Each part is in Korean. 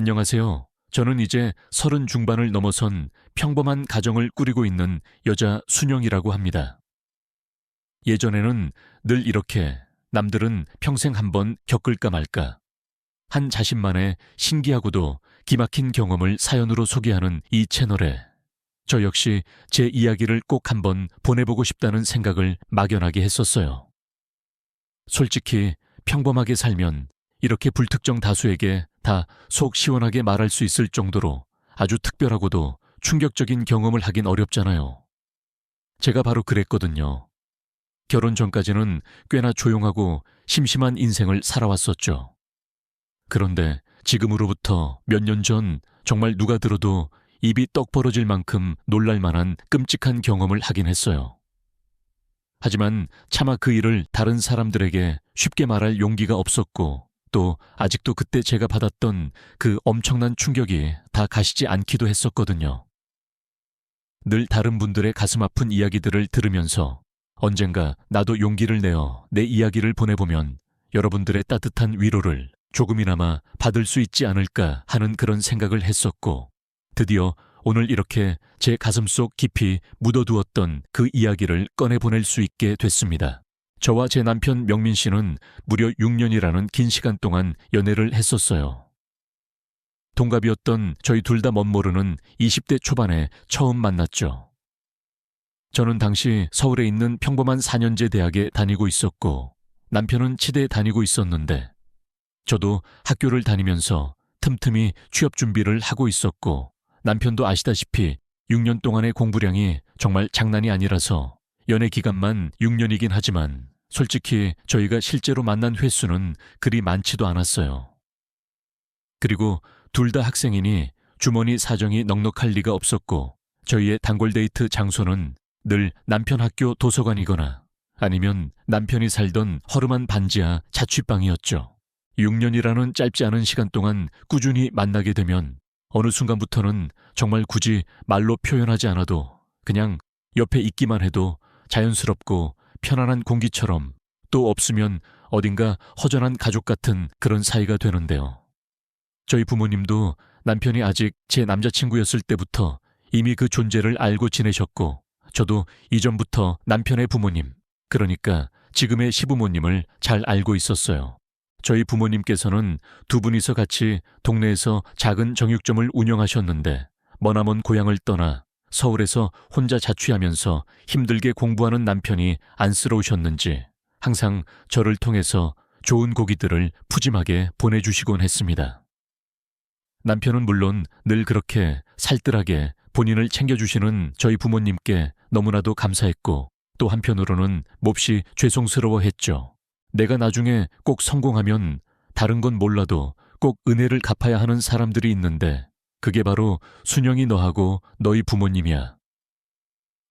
안녕하세요. 저는 이제 30 중반을 넘어선 평범한 가정을 꾸리고 있는 여자 순영이라고 합니다. 예전에는 늘 이렇게 남들은 평생 한번 겪을까 말까 한 자신만의 신기하고도 기막힌 경험을 사연으로 소개하는 이 채널에 저 역시 제 이야기를 꼭 한번 보내보고 싶다는 생각을 막연하게 했었어요. 솔직히 평범하게 살면 이렇게 불특정 다수에게 다 속 시원하게 말할 수 있을 정도로 아주 특별하고도 충격적인 경험을 하긴 어렵잖아요. 제가 바로 그랬거든요. 결혼 전까지는 꽤나 조용하고 심심한 인생을 살아왔었죠. 그런데 지금으로부터 몇 년 전 정말 누가 들어도 입이 떡 벌어질 만큼 놀랄 만한 끔찍한 경험을 하긴 했어요. 하지만 차마 그 일을 다른 사람들에게 쉽게 말할 용기가 없었고 또 아직도 그때 제가 받았던 그 엄청난 충격이 다 가시지 않기도 했었거든요. 늘 다른 분들의 가슴 아픈 이야기들을 들으면서 언젠가 나도 용기를 내어 내 이야기를 보내보면 여러분들의 따뜻한 위로를 조금이나마 받을 수 있지 않을까 하는 그런 생각을 했었고 드디어 오늘 이렇게 제 가슴속 깊이 묻어두었던 그 이야기를 꺼내보낼 수 있게 됐습니다. 저와 제 남편 명민 씨는 무려 6년이라는 긴 시간 동안 연애를 했었어요. 동갑이었던 저희 둘 다 멋모르는 20대 초반에 처음 만났죠. 저는 당시 서울에 있는 평범한 4년제 대학에 다니고 있었고 남편은 치대에 다니고 있었는데 저도 학교를 다니면서 틈틈이 취업 준비를 하고 있었고 남편도 아시다시피 6년 동안의 공부량이 정말 장난이 아니라서 연애 기간만 6년이긴 하지만 솔직히 저희가 실제로 만난 횟수는 그리 많지도 않았어요. 그리고 둘 다 학생이니 주머니 사정이 넉넉할 리가 없었고 저희의 단골 데이트 장소는 늘 남편 학교 도서관이거나 아니면 남편이 살던 허름한 반지하 자취방이었죠. 6년이라는 짧지 않은 시간 동안 꾸준히 만나게 되면 어느 순간부터는 정말 굳이 말로 표현하지 않아도 그냥 옆에 있기만 해도 자연스럽고 편안한 공기처럼 또 없으면 어딘가 허전한 가족 같은 그런 사이가 되는데요. 저희 부모님도 남편이 아직 제 남자친구였을 때부터 이미 그 존재를 알고 지내셨고 저도 이전부터 남편의 부모님, 그러니까 지금의 시부모님을 잘 알고 있었어요. 저희 부모님께서는 두 분이서 같이 동네에서 작은 정육점을 운영하셨는데 머나먼 고향을 떠나 서울에서 혼자 자취하면서 힘들게 공부하는 남편이 안쓰러우셨는지 항상 저를 통해서 좋은 고기들을 푸짐하게 보내주시곤 했습니다. 남편은 물론 늘 그렇게 살뜰하게 본인을 챙겨주시는 저희 부모님께 너무나도 감사했고 또 한편으로는 몹시 죄송스러워했죠. 내가 나중에 꼭 성공하면 다른 건 몰라도 꼭 은혜를 갚아야 하는 사람들이 있는데 그게 바로 순영이 너하고 너희 부모님이야.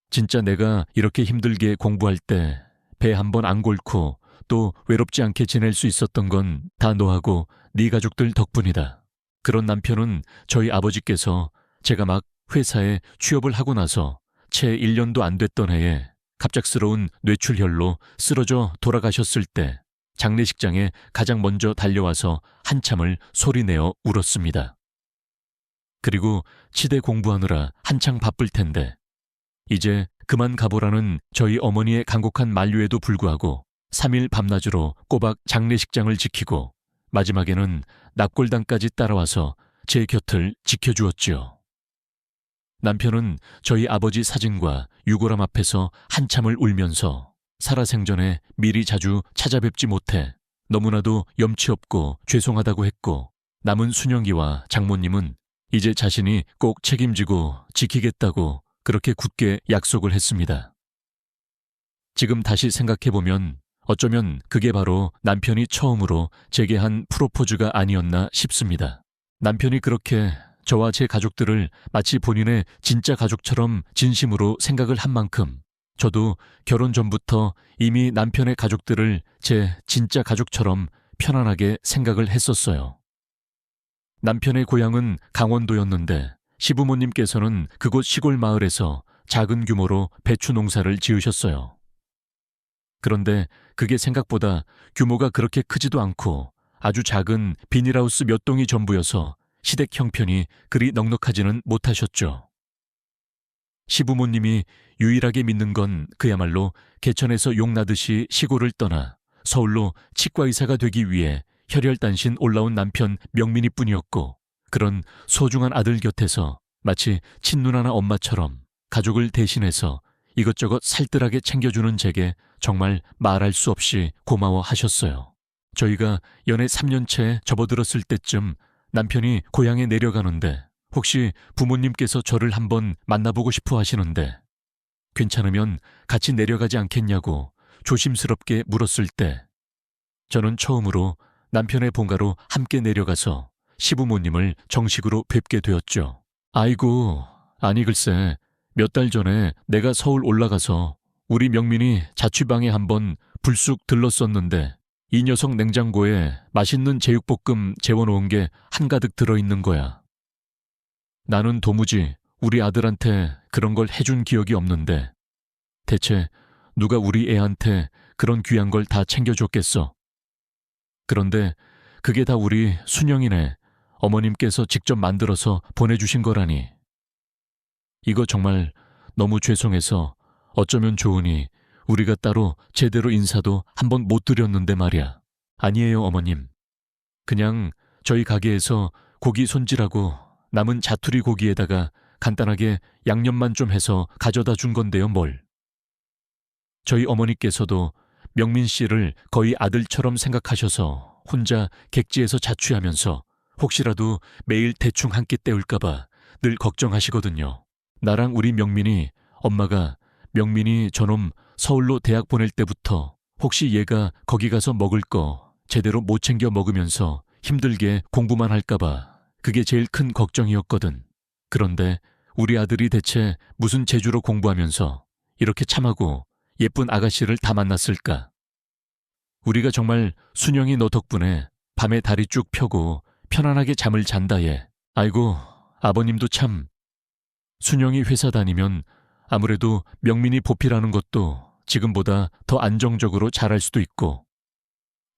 진짜 내가 이렇게 힘들게 공부할 때 배 한 번 안 곪고 또 외롭지 않게 지낼 수 있었던 건 다 너하고 네 가족들 덕분이다. 그런 남편은 저희 아버지께서 제가 막 회사에 취업을 하고 나서 채 1년도 안 됐던 해에 갑작스러운 뇌출혈로 쓰러져 돌아가셨을 때 장례식장에 가장 먼저 달려와서 한참을 소리내어 울었습니다. 그리고 치대 공부하느라 한창 바쁠 텐데 이제 그만 가보라는 저희 어머니의 간곡한 만류에도 불구하고 3일 밤낮으로 꼬박 장례식장을 지키고 마지막에는 납골당까지 따라와서 제 곁을 지켜주었지요. 남편은 저희 아버지 사진과 유골함 앞에서 한참을 울면서 살아생전에 미리 자주 찾아뵙지 못해 너무나도 염치 없고 죄송하다고 했고 남은 순영이와 장모님은 이제 자신이 꼭 책임지고 지키겠다고 그렇게 굳게 약속을 했습니다. 지금 다시 생각해보면 어쩌면 그게 바로 남편이 처음으로 제게 한 프로포즈가 아니었나 싶습니다. 남편이 그렇게 저와 제 가족들을 마치 본인의 진짜 가족처럼 진심으로 생각을 한 만큼 저도 결혼 전부터 이미 남편의 가족들을 제 진짜 가족처럼 편안하게 생각을 했었어요. 남편의 고향은 강원도였는데 시부모님께서는 그곳 시골 마을에서 작은 규모로 배추 농사를 지으셨어요. 그런데 그게 생각보다 규모가 그렇게 크지도 않고 아주 작은 비닐하우스 몇 동이 전부여서 시댁 형편이 그리 넉넉하지는 못하셨죠. 시부모님이 유일하게 믿는 건 그야말로 개천에서 용나듯이 시골을 떠나 서울로 치과의사가 되기 위해 혈혈단신 올라온 남편 명민이 뿐이었고, 그런 소중한 아들 곁에서 마치 친누나나 엄마처럼 가족을 대신해서 이것저것 살뜰하게 챙겨주는 제게 정말 말할 수 없이 고마워하셨어요. 저희가 연애 3년째 접어들었을 때쯤 남편이 고향에 내려가는데 혹시 부모님께서 저를 한번 만나보고 싶어 하시는데 괜찮으면 같이 내려가지 않겠냐고 조심스럽게 물었을 때 저는 처음으로 남편의 본가로 함께 내려가서 시부모님을 정식으로 뵙게 되었죠. 아이고, 아니 글쎄 몇 달 전에 내가 서울 올라가서 우리 명민이 자취방에 한번 불쑥 들렀었는데 이 녀석 냉장고에 맛있는 제육볶음 재워놓은 게 한가득 들어있는 거야. 나는 도무지 우리 아들한테 그런 걸 해준 기억이 없는데 대체 누가 우리 애한테 그런 귀한 걸 다 챙겨줬겠어. 그런데 그게 다 우리 순영이네 어머님께서 직접 만들어서 보내주신 거라니. 이거 정말 너무 죄송해서 어쩌면 좋으니 우리가 따로 제대로 인사도 한번 못 드렸는데 말이야. 아니에요, 어머님. 그냥 저희 가게에서 고기 손질하고 남은 자투리 고기에다가 간단하게 양념만 좀 해서 가져다 준 건데요, 뭘. 저희 어머니께서도 명민 씨를 거의 아들처럼 생각하셔서 혼자 객지에서 자취하면서 혹시라도 매일 대충 한 끼 때울까봐 늘 걱정하시거든요. 나랑 우리 명민이 엄마가 명민이 저놈 서울로 대학 보낼 때부터 혹시 얘가 거기 가서 먹을 거 제대로 못 챙겨 먹으면서 힘들게 공부만 할까봐 그게 제일 큰 걱정이었거든. 그런데 우리 아들이 대체 무슨 재주로 공부하면서 이렇게 참하고 예쁜 아가씨를 다 만났을까? 우리가 정말 순영이 너 덕분에 밤에 다리 쭉 펴고 편안하게 잠을 잔다 얘. 아이고, 아버님도 참. 순영이 회사 다니면 아무래도 명민이 보필하는 것도 지금보다 더 안정적으로 잘할 수도 있고.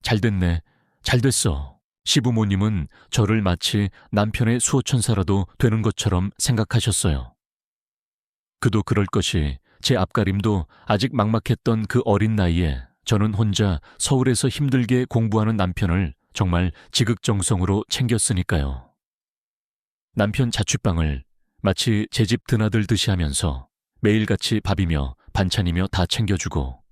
잘됐네. 잘됐어. 시부모님은 저를 마치 남편의 수호천사라도 되는 것처럼 생각하셨어요. 그도 그럴 것이 제 앞가림도 아직 막막했던 그 어린 나이에 저는 혼자 서울에서 힘들게 공부하는 남편을 정말 지극정성으로 챙겼으니까요. 남편 자취방을 마치 제 집 드나들듯이 하면서 매일같이 밥이며 반찬이며 다 챙겨주고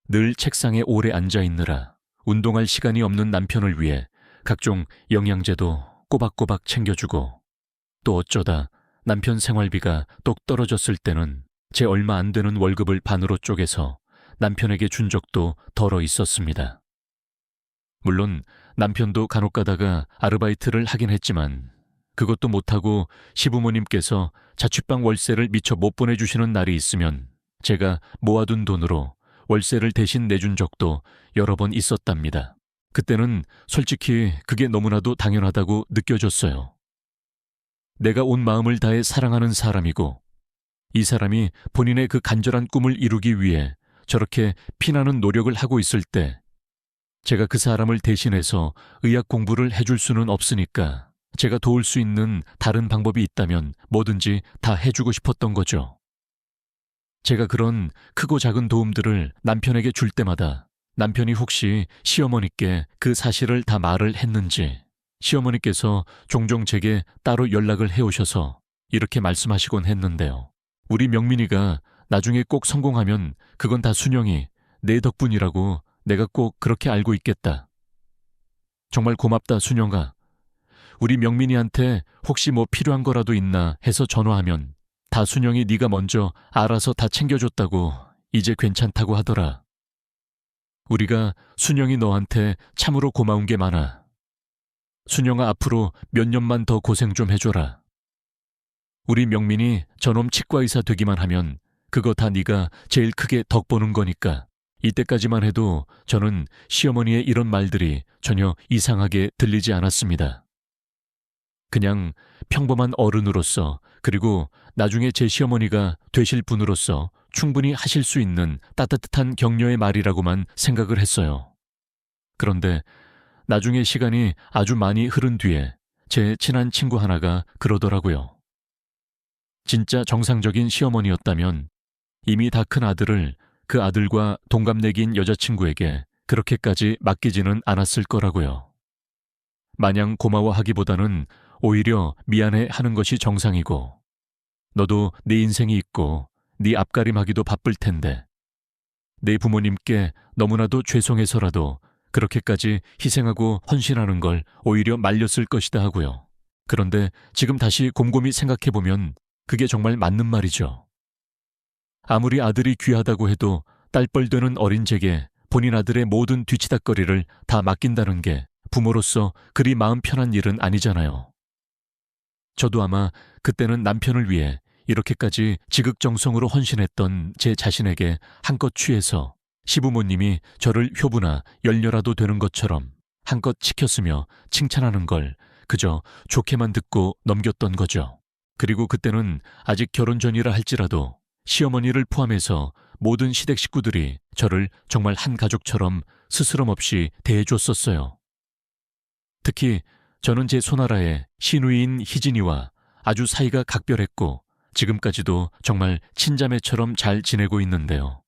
늘 책상에 오래 앉아있느라 운동할 시간이 없는 남편을 위해 각종 영양제도 꼬박꼬박 챙겨주고 또 어쩌다 남편 생활비가 똑 떨어졌을 때는 제 얼마 안 되는 월급을 반으로 쪼개서 남편에게 준 적도 덜어 있었습니다. 물론 남편도 간혹 가다가 아르바이트를 하긴 했지만 그것도 못하고 시부모님께서 자취방 월세를 미처 못 보내주시는 날이 있으면 제가 모아둔 돈으로 월세를 대신 내준 적도 여러 번 있었답니다. 그때는 솔직히 그게 너무나도 당연하다고 느껴졌어요. 내가 온 마음을 다해 사랑하는 사람이고 이 사람이 본인의 그 간절한 꿈을 이루기 위해 저렇게 피나는 노력을 하고 있을 때 제가 그 사람을 대신해서 의학 공부를 해줄 수는 없으니까 제가 도울 수 있는 다른 방법이 있다면 뭐든지 다 해주고 싶었던 거죠. 제가 그런 크고 작은 도움들을 남편에게 줄 때마다 남편이 혹시 시어머니께 그 사실을 다 말을 했는지 시어머니께서 종종 제게 따로 연락을 해오셔서 이렇게 말씀하시곤 했는데요. 우리 명민이가 나중에 꼭 성공하면 그건 다 순영이 내 덕분이라고 내가 꼭 그렇게 알고 있겠다. 정말 고맙다 순영아. 우리 명민이한테 혹시 뭐 필요한 거라도 있나 해서 전화하면 다 순영이 네가 먼저 알아서 다 챙겨줬다고 이제 괜찮다고 하더라. 우리가 순영이 너한테 참으로 고마운 게 많아. 순영아 앞으로 몇 년만 더 고생 좀 해줘라. 우리 명민이 저놈 치과의사 되기만 하면 그거 다 네가 제일 크게 덕보는 거니까. 이때까지만 해도 저는 시어머니의 이런 말들이 전혀 이상하게 들리지 않았습니다. 그냥 평범한 어른으로서 그리고 나중에 제 시어머니가 되실 분으로서 충분히 하실 수 있는 따뜻한 격려의 말이라고만 생각을 했어요. 그런데 나중에 시간이 아주 많이 흐른 뒤에 제 친한 친구 하나가 그러더라고요. 진짜 정상적인 시어머니였다면 이미 다 큰 아들을 그 아들과 동갑내기인 여자친구에게 그렇게까지 맡기지는 않았을 거라고요. 마냥 고마워하기보다는 오히려 미안해 하는 것이 정상이고, 너도 네 인생이 있고 네 앞가림하기도 바쁠 텐데 내 부모님께 너무나도 죄송해서라도 그렇게까지 희생하고 헌신하는 걸 오히려 말렸을 것이다 하고요. 그런데 지금 다시 곰곰이 생각해보면 그게 정말 맞는 말이죠. 아무리 아들이 귀하다고 해도 딸뻘 되는 어린 제게 본인 아들의 모든 뒤치다꺼리를 다 맡긴다는 게 부모로서 그리 마음 편한 일은 아니잖아요. 저도 아마 그때는 남편을 위해 이렇게까지 지극정성으로 헌신했던 제 자신에게 한껏 취해서 시부모님이 저를 효부나 열녀라도 되는 것처럼 한껏 치켰으며 칭찬하는 걸 그저 좋게만 듣고 넘겼던 거죠. 그리고 그때는 아직 결혼 전이라 할지라도 시어머니를 포함해서 모든 시댁 식구들이 저를 정말 한 가족처럼 스스럼 없이 대해줬었어요. 특히 저는 제 손아래의 시누이인 희진이와 아주 사이가 각별했고 지금까지도 정말 친자매처럼 잘 지내고 있는데요.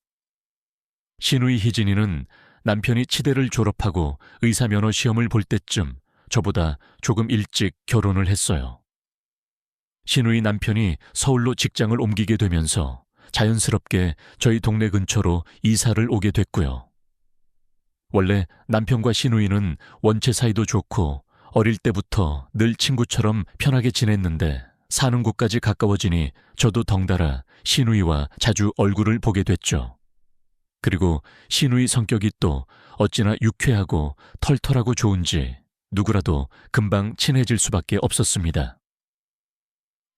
시누이 희진이는 남편이 치대를 졸업하고 의사 면허 시험을 볼 때쯤 저보다 조금 일찍 결혼을 했어요. 시누이 남편이 서울로 직장을 옮기게 되면서 자연스럽게 저희 동네 근처로 이사를 오게 됐고요. 원래 남편과 시누이는 원체 사이도 좋고 어릴 때부터 늘 친구처럼 편하게 지냈는데 사는 곳까지 가까워지니 저도 덩달아 시누이와 자주 얼굴을 보게 됐죠. 그리고 시누이 성격이 또 어찌나 유쾌하고 털털하고 좋은지 누구라도 금방 친해질 수밖에 없었습니다.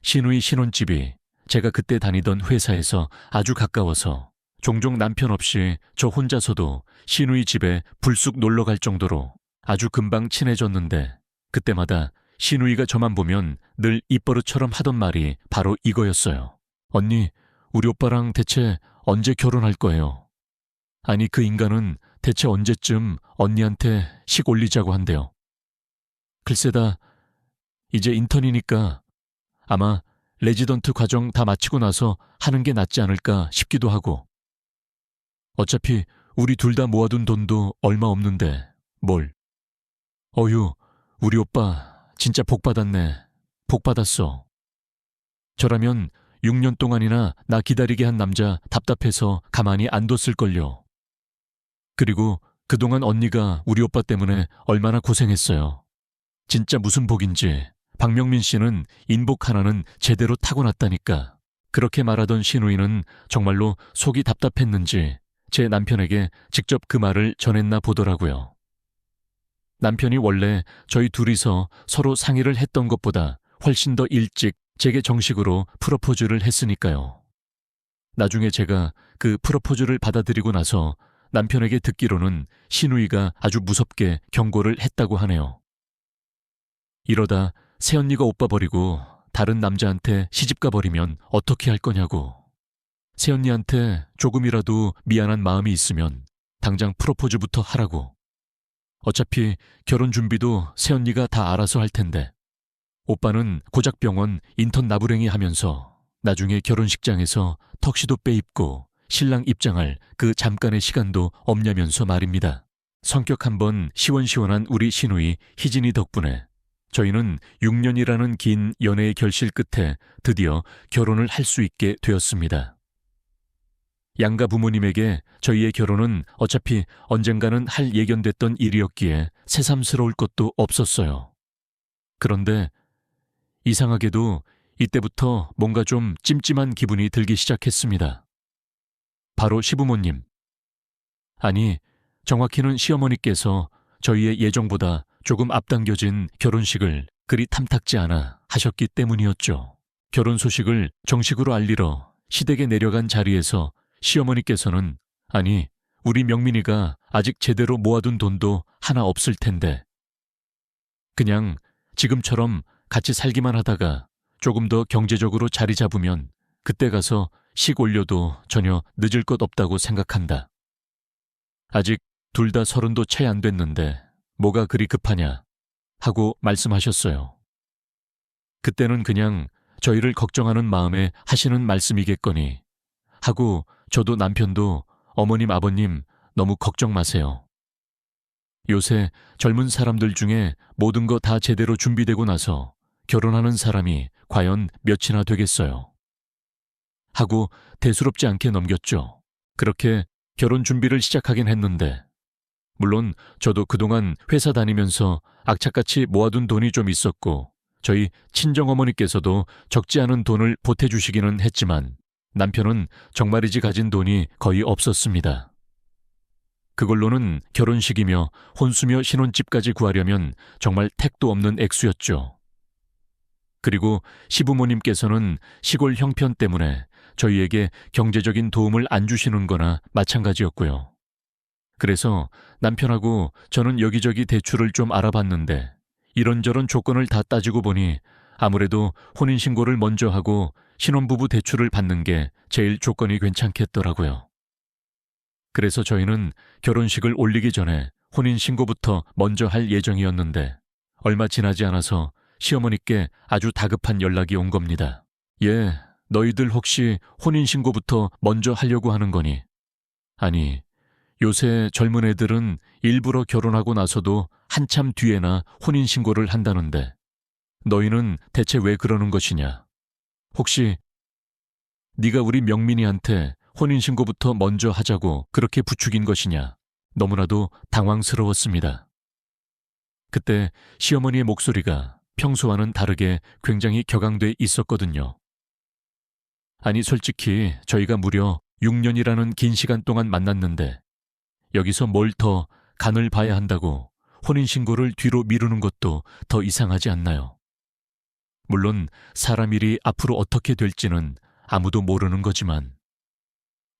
시누이 신혼집이 제가 그때 다니던 회사에서 아주 가까워서 종종 남편 없이 저 혼자서도 시누이 집에 불쑥 놀러 갈 정도로 아주 금방 친해졌는데 그때마다 시누이가 저만 보면 늘 입버릇처럼 하던 말이 바로 이거였어요. 언니, 우리 오빠랑 대체 언제 결혼할 거예요? 아니, 그 인간은 대체 언제쯤 언니한테 식 올리자고 한대요. 글쎄다, 이제 인턴이니까 아마 레지던트 과정 다 마치고 나서 하는 게 낫지 않을까 싶기도 하고. 어차피 우리 둘 다 모아둔 돈도 얼마 없는데 뭘. 어휴, 우리 오빠 진짜 복 받았네. 복 받았어. 저라면 6년 동안이나 나 기다리게 한 남자 답답해서 가만히 안 뒀을걸요. 그리고 그동안 언니가 우리 오빠 때문에 얼마나 고생했어요. 진짜 무슨 복인지 박명민 씨는 인복 하나는 제대로 타고났다니까. 그렇게 말하던 시누이는 정말로 속이 답답했는지 제 남편에게 직접 그 말을 전했나 보더라고요. 남편이 원래 저희 둘이서 서로 상의를 했던 것보다 훨씬 더 일찍 제게 정식으로 프러포즈를 했으니까요. 나중에 제가 그 프러포즈를 받아들이고 나서 남편에게 듣기로는 시누이가 아주 무섭게 경고를 했다고 하네요. 이러다 새언니가 오빠 버리고 다른 남자한테 시집가 버리면 어떻게 할 거냐고. 새언니한테 조금이라도 미안한 마음이 있으면 당장 프러포즈부터 하라고. 어차피 결혼 준비도 새언니가 다 알아서 할 텐데. 오빠는 고작 병원 인턴 나부랭이 하면서 나중에 결혼식장에서 턱시도 빼입고 신랑 입장할 그 잠깐의 시간도 없냐면서 말입니다. 성격 한번 시원시원한 우리 시누이 희진이 덕분에 저희는 6년이라는 긴 연애의 결실 끝에 드디어 결혼을 할 수 있게 되었습니다. 양가 부모님에게 저희의 결혼은 어차피 언젠가는 할 예견됐던 일이었기에 새삼스러울 것도 없었어요. 그런데 이상하게도 이때부터 뭔가 좀 찜찜한 기분이 들기 시작했습니다. 바로 시부모님. 아니, 정확히는 시어머니께서 저희의 예정보다 조금 앞당겨진 결혼식을 그리 탐탁지 않아 하셨기 때문이었죠. 결혼 소식을 정식으로 알리러 시댁에 내려간 자리에서 시어머니께서는 아니, 우리 명민이가 아직 제대로 모아둔 돈도 하나 없을 텐데 그냥 지금처럼 같이 살기만 하다가 조금 더 경제적으로 자리 잡으면 그때 가서 식 올려도 전혀 늦을 것 없다고 생각한다. 아직 둘 다 30도 채 안 됐는데 뭐가 그리 급하냐 하고 말씀하셨어요. 그때는 그냥 저희를 걱정하는 마음에 하시는 말씀이겠거니 하고 저도 남편도 어머님 아버님 너무 걱정 마세요. 요새 젊은 사람들 중에 모든 거 다 제대로 준비되고 나서 결혼하는 사람이 과연 몇이나 되겠어요. 하고 대수롭지 않게 넘겼죠. 그렇게 결혼 준비를 시작하긴 했는데 물론 저도 그동안 회사 다니면서 악착같이 모아둔 돈이 좀 있었고 저희 친정어머니께서도 적지 않은 돈을 보태주시기는 했지만 남편은 정말이지 가진 돈이 거의 없었습니다. 그걸로는 결혼식이며 혼수며 신혼집까지 구하려면 정말 택도 없는 액수였죠. 그리고 시부모님께서는 시골 형편 때문에 저희에게 경제적인 도움을 안 주시는 거나 마찬가지였고요. 그래서 남편하고 저는 여기저기 대출을 좀 알아봤는데 이런저런 조건을 다 따지고 보니 아무래도 혼인신고를 먼저 하고 신혼부부 대출을 받는 게 제일 조건이 괜찮겠더라고요. 그래서 저희는 결혼식을 올리기 전에 혼인신고부터 먼저 할 예정이었는데 얼마 지나지 않아서 시어머니께 아주 다급한 연락이 온 겁니다. 예, 너희들 혹시 혼인신고부터 먼저 하려고 하는 거니? 아니, 요새 젊은 애들은 일부러 결혼하고 나서도 한참 뒤에나 혼인신고를 한다는데 너희는 대체 왜 그러는 것이냐? 혹시 네가 우리 명민이한테 혼인신고부터 먼저 하자고 그렇게 부추긴 것이냐? 너무나도 당황스러웠습니다. 그때 시어머니의 목소리가 평소와는 다르게 굉장히 격앙돼 있었거든요. 아니 솔직히 저희가 무려 6년이라는 긴 시간 동안 만났는데 여기서 뭘 더 간을 봐야 한다고 혼인신고를 뒤로 미루는 것도 더 이상하지 않나요? 물론 사람 일이 앞으로 어떻게 될지는 아무도 모르는 거지만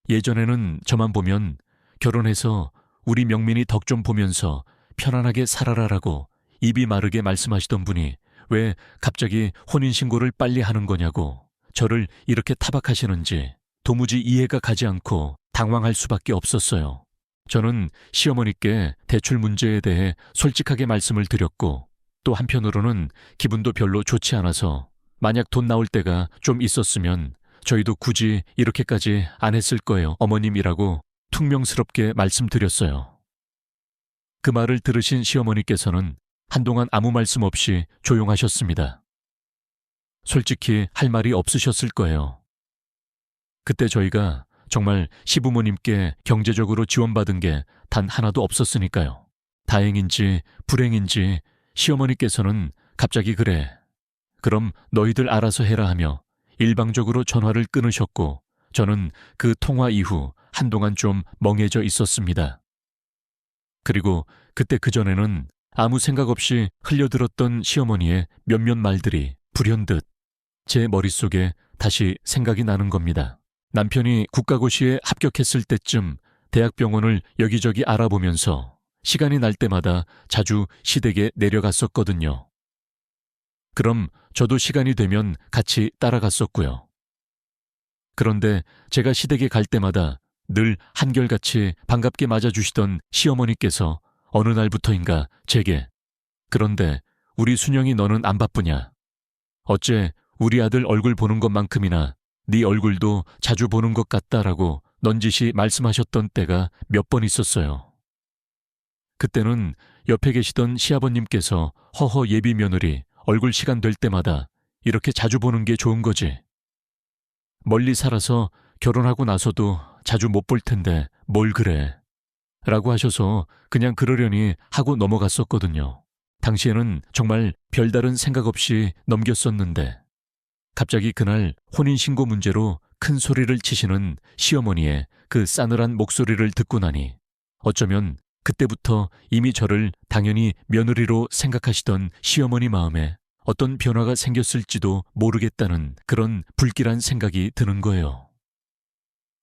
예전에는 저만 보면 결혼해서 우리 명민이 덕 좀 보면서 편안하게 살아라라고 입이 마르게 말씀하시던 분이 왜 갑자기 혼인신고를 빨리 하는 거냐고 저를 이렇게 타박하시는지 도무지 이해가 가지 않고 당황할 수밖에 없었어요. 저는 시어머니께 대출 문제에 대해 솔직하게 말씀을 드렸고 또 한편으로는 기분도 별로 좋지 않아서 만약 돈 나올 때가 좀 있었으면 저희도 굳이 이렇게까지 안 했을 거예요, 어머님이라고 퉁명스럽게 말씀드렸어요. 그 말을 들으신 시어머니께서는 한동안 아무 말씀 없이 조용하셨습니다. 솔직히 할 말이 없으셨을 거예요. 그때 저희가 정말 시부모님께 경제적으로 지원받은 게 단 하나도 없었으니까요. 다행인지 불행인지 시어머니께서는 갑자기 그래, 그럼 너희들 알아서 해라 하며 일방적으로 전화를 끊으셨고 저는 그 통화 이후 한동안 좀 멍해져 있었습니다. 그리고 그때 그전에는 아무 생각 없이 흘려들었던 시어머니의 몇몇 말들이 불현듯 제 머릿속에 다시 생각이 나는 겁니다. 남편이 국가고시에 합격했을 때쯤 대학병원을 여기저기 알아보면서 시간이 날 때마다 자주 시댁에 내려갔었거든요. 그럼 저도 시간이 되면 같이 따라갔었고요. 그런데 제가 시댁에 갈 때마다 늘 한결같이 반갑게 맞아주시던 시어머니께서 어느 날부터인가 제게 그런데 우리 순영이 너는 안 바쁘냐? 어째 우리 아들 얼굴 보는 것만큼이나 네 얼굴도 자주 보는 것 같다라고 넌지시 말씀하셨던 때가 몇 번 있었어요. 그때는 옆에 계시던 시아버님께서 허허 예비 며느리 얼굴 시간 될 때마다 이렇게 자주 보는 게 좋은 거지. 멀리 살아서 결혼하고 나서도 자주 못 볼 텐데 뭘 그래. 라고 하셔서 그냥 그러려니 하고 넘어갔었거든요. 당시에는 정말 별다른 생각 없이 넘겼었는데 갑자기 그날 혼인신고 문제로 큰 소리를 치시는 시어머니의 그 싸늘한 목소리를 듣고 나니 어쩌면 그때부터 이미 저를 당연히 며느리로 생각하시던 시어머니 마음에 어떤 변화가 생겼을지도 모르겠다는 그런 불길한 생각이 드는 거예요.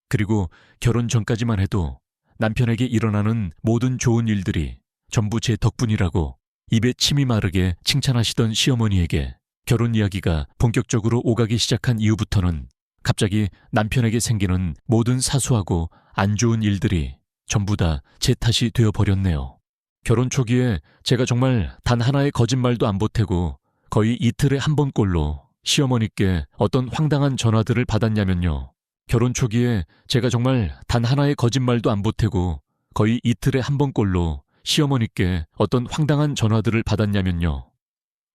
그리고 결혼 전까지만 해도 남편에게 일어나는 모든 좋은 일들이 전부 제 덕분이라고 입에 침이 마르게 칭찬하시던 시어머니에게 결혼 이야기가 본격적으로 오가기 시작한 이후부터는 갑자기 남편에게 생기는 모든 사소하고 안 좋은 일들이 전부 다 제 탓이 되어버렸네요. 결혼 초기에 제가 정말 단 하나의 거짓말도 안 보태고 거의 이틀에 한 번꼴로 시어머니께 어떤 황당한 전화들을 받았냐면요. 결혼 초기에 제가 정말 단 하나의 거짓말도 안 보태고 거의 이틀에 한 번꼴로 시어머니께 어떤 황당한 전화들을 받았냐면요.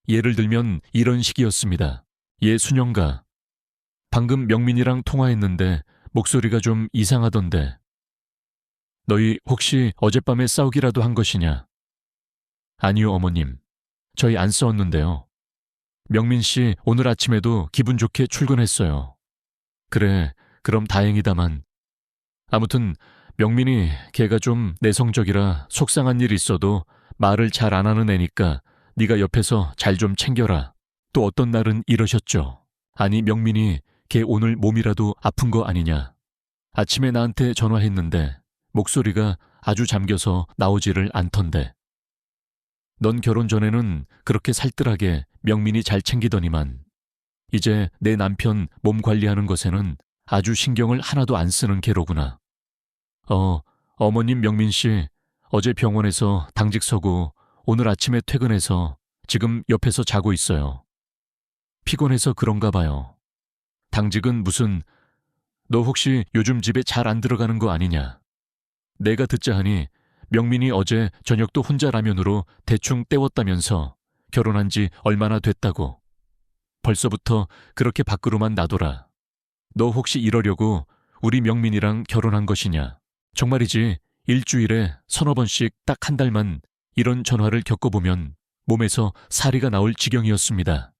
예를 들면 이런 식이었습니다. 예, 순영가. 방금 명민이랑 통화했는데 목소리가 좀 이상하던데. 너희 혹시 어젯밤에 싸우기라도 한 것이냐? 아니요, 어머님. 저희 안 싸웠는데요. 명민 씨 오늘 아침에도 기분 좋게 출근했어요. 그래, 그럼 다행이다만. 아무튼 명민이 걔가 좀 내성적이라 속상한 일 있어도 말을 잘 안 하는 애니까 네가 옆에서 잘 좀 챙겨라. 또 어떤 날은 이러셨죠. 아니, 명민이 걔 오늘 몸이라도 아픈 거 아니냐. 아침에 나한테 전화했는데 목소리가 아주 잠겨서 나오지를 않던데. 넌 결혼 전에는 그렇게 살뜰하게 명민이 잘 챙기더니만 이제 내 남편 몸 관리하는 것에는 아주 신경을 하나도 안 쓰는 게로구나. 어머님 명민 씨 어제 병원에서 당직 서고 오늘 아침에 퇴근해서 지금 옆에서 자고 있어요. 피곤해서 그런가 봐요. 당직은 무슨, 너 혹시 요즘 집에 잘 안 들어가는 거 아니냐? 내가 듣자 하니 명민이 어제 저녁도 혼자 라면으로 대충 때웠다면서 결혼한 지 얼마나 됐다고. 벌써부터 그렇게 밖으로만 나돌아. 너 혹시 이러려고 우리 명민이랑 결혼한 것이냐? 정말이지 일주일에 서너 번씩 딱 한 달만 이런 전화를 겪어보면 몸에서 사리가 나올 지경이었습니다.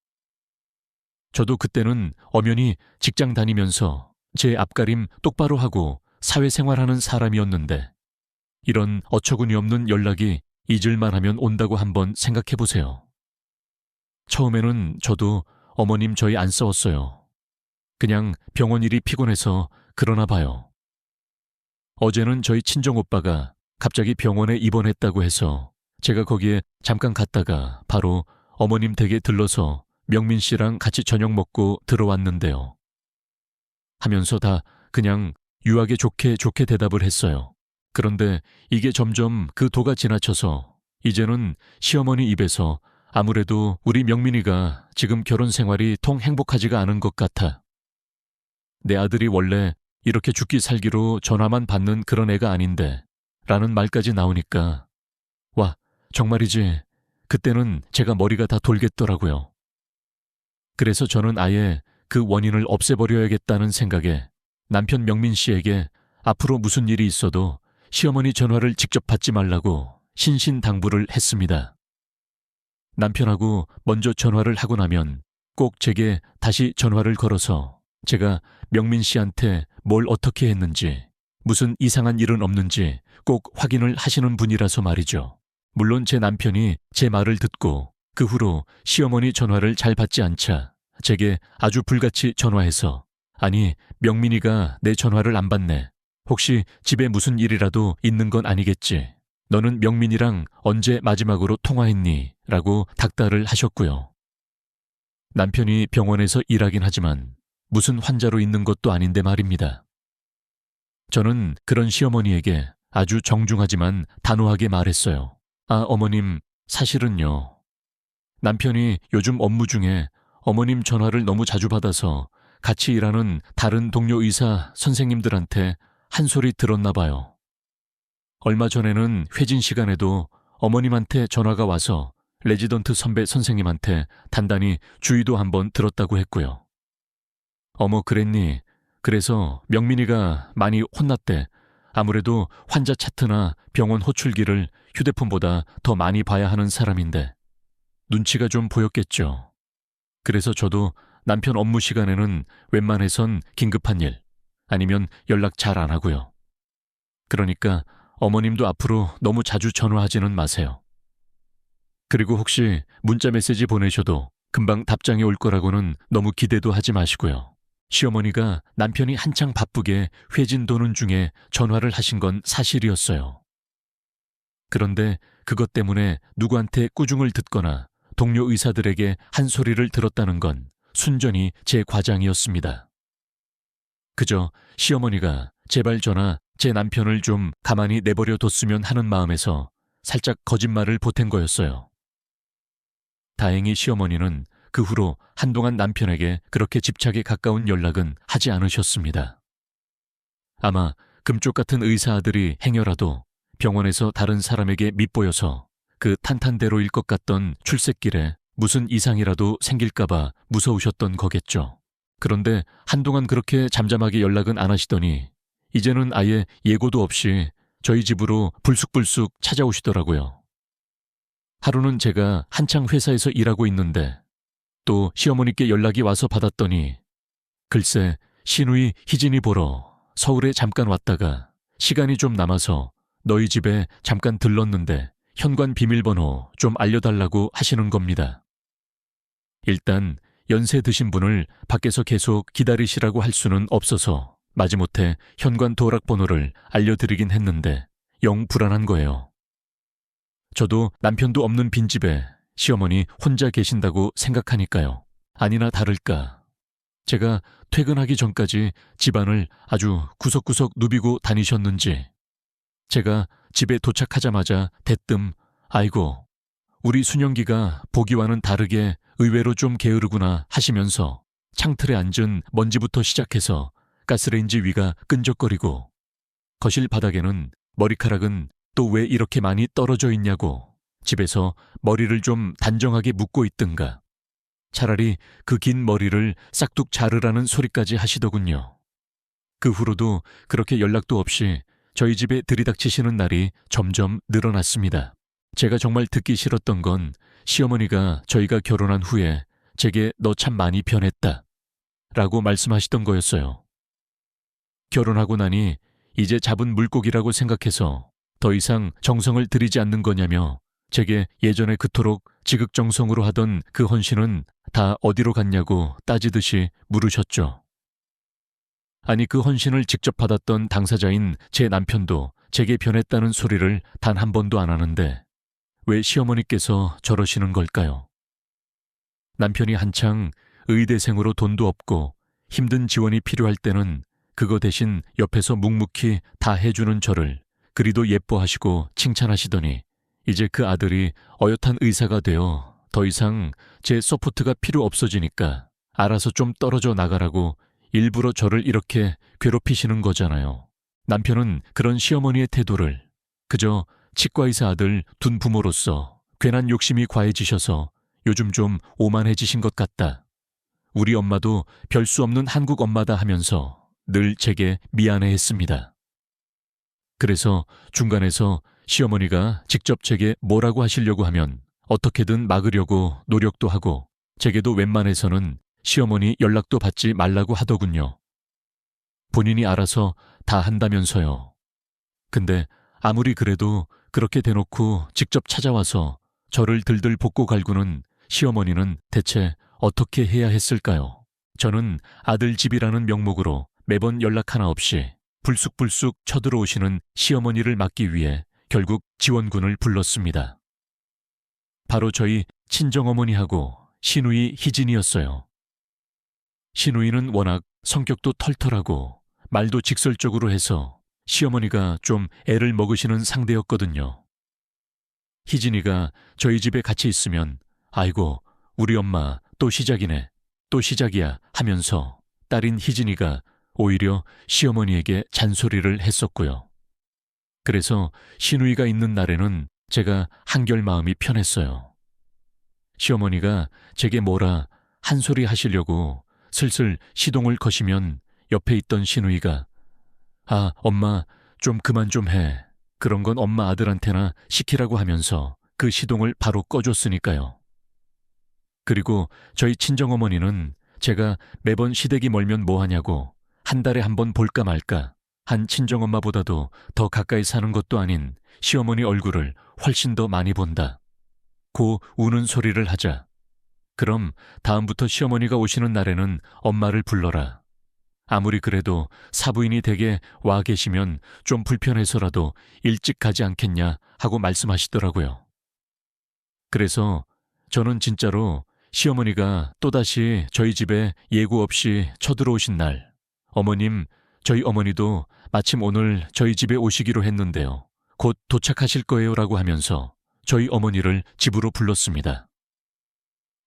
저도 그때는 엄연히 직장 다니면서 제 앞가림 똑바로 하고 사회생활하는 사람이었는데 이런 어처구니 없는 연락이 잊을만 하면 온다고 한번 생각해보세요. 처음에는 저도 어머님 저희 안 싸웠어요. 그냥 병원 일이 피곤해서 그러나 봐요. 어제는 저희 친정오빠가 갑자기 병원에 입원했다고 해서 제가 거기에 잠깐 갔다가 바로 어머님 댁에 들러서 명민 씨랑 같이 저녁 먹고 들어왔는데요. 하면서 다 그냥 유하게 좋게 대답을 했어요. 그런데 이게 점점 그 도가 지나쳐서 이제는 시어머니 입에서 아무래도 우리 명민이가 지금 결혼 생활이 통 행복하지가 않은 것 같아. 내 아들이 원래 이렇게 죽기 살기로 전화만 받는 그런 애가 아닌데 라는 말까지 나오니까 와, 정말이지 그때는 제가 머리가 다 돌겠더라고요. 그래서 저는 아예 그 원인을 없애버려야겠다는 생각에 남편 명민 씨에게 앞으로 무슨 일이 있어도 시어머니 전화를 직접 받지 말라고 신신당부를 했습니다. 남편하고 먼저 전화를 하고 나면 꼭 제게 다시 전화를 걸어서 제가 명민 씨한테 뭘 어떻게 했는지, 무슨 이상한 일은 없는지 꼭 확인을 하시는 분이라서 말이죠. 물론 제 남편이 제 말을 듣고 그 후로 시어머니 전화를 잘 받지 않자 제게 아주 불같이 전화해서 아니, 명민이가 내 전화를 안 받네. 혹시 집에 무슨 일이라도 있는 건 아니겠지. 너는 명민이랑 언제 마지막으로 통화했니? 라고 닥달을 하셨고요. 남편이 병원에서 일하긴 하지만 무슨 환자로 있는 것도 아닌데 말입니다. 저는 그런 시어머니에게 아주 정중하지만 단호하게 말했어요. 아, 어머님, 사실은요. 남편이 요즘 업무 중에 어머님 전화를 너무 자주 받아서 같이 일하는 다른 동료 의사 선생님들한테 한 소리 들었나 봐요. 얼마 전에는 회진 시간에도 어머님한테 전화가 와서 레지던트 선배 선생님한테 단단히 주의도 한번 들었다고 했고요. 어머, 그랬니? 그래서 명민이가 많이 혼났대. 아무래도 환자 차트나 병원 호출기를 휴대폰보다 더 많이 봐야 하는 사람인데 눈치가 좀 보였겠죠. 그래서 저도 남편 업무 시간에는 웬만해선 긴급한 일 아니면 연락 잘 안 하고요. 그러니까 어머님도 앞으로 너무 자주 전화하지는 마세요. 그리고 혹시 문자 메시지 보내셔도 금방 답장이 올 거라고는 너무 기대도 하지 마시고요. 시어머니가 남편이 한창 바쁘게 회진 도는 중에 전화를 하신 건 사실이었어요. 그런데 그것 때문에 누구한테 꾸중을 듣거나 동료 의사들에게 한 소리를 들었다는 건 순전히 제 과장이었습니다. 그저 시어머니가 제발 저나 제 남편을 좀 가만히 내버려 뒀으면 하는 마음에서 살짝 거짓말을 보탠 거였어요. 다행히 시어머니는 그 후로 한동안 남편에게 그렇게 집착에 가까운 연락은 하지 않으셨습니다. 아마 금쪽 같은 의사 아들이 행여라도 병원에서 다른 사람에게 밉보여서 그 탄탄대로일 것 같던 출첵길에 무슨 이상이라도 생길까봐 무서우셨던 거겠죠. 그런데 한동안 그렇게 잠잠하게 연락은 안 하시더니 이제는 아예 예고도 없이 저희 집으로 불쑥불쑥 찾아오시더라고요. 하루는 제가 한창 회사에서 일하고 있는데 또 시어머니께 연락이 와서 받았더니 글쎄 시누이 희진이 보러 서울에 잠깐 왔다가 시간이 좀 남아서 너희 집에 잠깐 들렀는데 현관 비밀번호 좀 알려달라고 하시는 겁니다. 일단 연세 드신 분을 밖에서 계속 기다리시라고 할 수는 없어서 마지못해 현관 도락번호를 알려드리긴 했는데 영 불안한 거예요. 저도 남편도 없는 빈집에 시어머니 혼자 계신다고 생각하니까요. 아니나 다를까 제가 퇴근하기 전까지 집안을 아주 구석구석 누비고 다니셨는지 제가 집에 도착하자마자 대뜸 아이고 우리 순영기가 보기와는 다르게 의외로 좀 게으르구나 하시면서 창틀에 앉은 먼지부터 시작해서 가스레인지 위가 끈적거리고 거실 바닥에는 머리카락은 또 왜 이렇게 많이 떨어져 있냐고 집에서 머리를 좀 단정하게 묶고 있든가 차라리 그 긴 머리를 싹둑 자르라는 소리까지 하시더군요. 그 후로도 그렇게 연락도 없이 저희 집에 들이닥치시는 날이 점점 늘어났습니다. 제가 정말 듣기 싫었던 건 시어머니가 저희가 결혼한 후에 제게 너 참 많이 변했다 라고 말씀하시던 거였어요. 결혼하고 나니 이제 잡은 물고기라고 생각해서 더 이상 정성을 들이지 않는 거냐며 제게 예전에 그토록 지극정성으로 하던 그 헌신은 다 어디로 갔냐고 따지듯이 물으셨죠. 아니 그 헌신을 직접 받았던 당사자인 제 남편도 제게 변했다는 소리를 단 한 번도 안 하는데 왜 시어머니께서 저러시는 걸까요? 남편이 한창 의대생으로 돈도 없고 힘든 지원이 필요할 때는 그거 대신 옆에서 묵묵히 다 해주는 저를 그리도 예뻐하시고 칭찬하시더니 이제 그 아들이 어엿한 의사가 되어 더 이상 제 서포트가 필요 없어지니까 알아서 좀 떨어져 나가라고 일부러 저를 이렇게 괴롭히시는 거잖아요. 남편은 그런 시어머니의 태도를 그저 치과의사 아들 둔 부모로서 괜한 욕심이 과해지셔서 요즘 좀 오만해지신 것 같다. 우리 엄마도 별 수 없는 한국 엄마다 하면서 늘 제게 미안해했습니다. 그래서 중간에서 시어머니가 직접 제게 뭐라고 하시려고 하면 어떻게든 막으려고 노력도 하고 제게도 웬만해서는 시어머니 연락도 받지 말라고 하더군요. 본인이 알아서 다 한다면서요. 근데 아무리 그래도 그렇게 대놓고 직접 찾아와서 저를 들들 볶고 갈구는 시어머니는 대체 어떻게 해야 했을까요? 저는 아들 집이라는 명목으로 매번 연락 하나 없이 불쑥불쑥 쳐들어오시는 시어머니를 막기 위해 결국 지원군을 불렀습니다. 바로 저희 친정어머니하고 시누이 희진이었어요. 시누이는 워낙 성격도 털털하고 말도 직설적으로 해서 시어머니가 좀 애를 먹으시는 상대였거든요. 희진이가 저희 집에 같이 있으면 아이고 우리 엄마 또 시작이네 또 시작이야 하면서 딸인 희진이가 오히려 시어머니에게 잔소리를 했었고요. 그래서 시누이가 있는 날에는 제가 한결 마음이 편했어요. 시어머니가 제게 뭐라 한 소리 하시려고 슬슬 시동을 거시면 옆에 있던 시누이가 아, 엄마 좀 그만 좀 해. 그런 건 엄마 아들한테나 시키라고 하면서 그 시동을 바로 꺼줬으니까요. 그리고 저희 친정어머니는 제가 매번 시댁이 멀면 뭐하냐고 한 달에 한 번 볼까 말까 한 친정엄마보다도 더 가까이 사는 것도 아닌 시어머니 얼굴을 훨씬 더 많이 본다. 고 우는 소리를 하자. 그럼 다음부터 시어머니가 오시는 날에는 엄마를 불러라. 아무리 그래도 사부인이 댁에 와 계시면 좀 불편해서라도 일찍 가지 않겠냐 하고 말씀하시더라고요. 그래서 저는 진짜로 시어머니가 또다시 저희 집에 예고 없이 쳐들어오신 날 어머님, 저희 어머니도 마침 오늘 저희 집에 오시기로 했는데요. 곧 도착하실 거예요 라고 하면서 저희 어머니를 집으로 불렀습니다.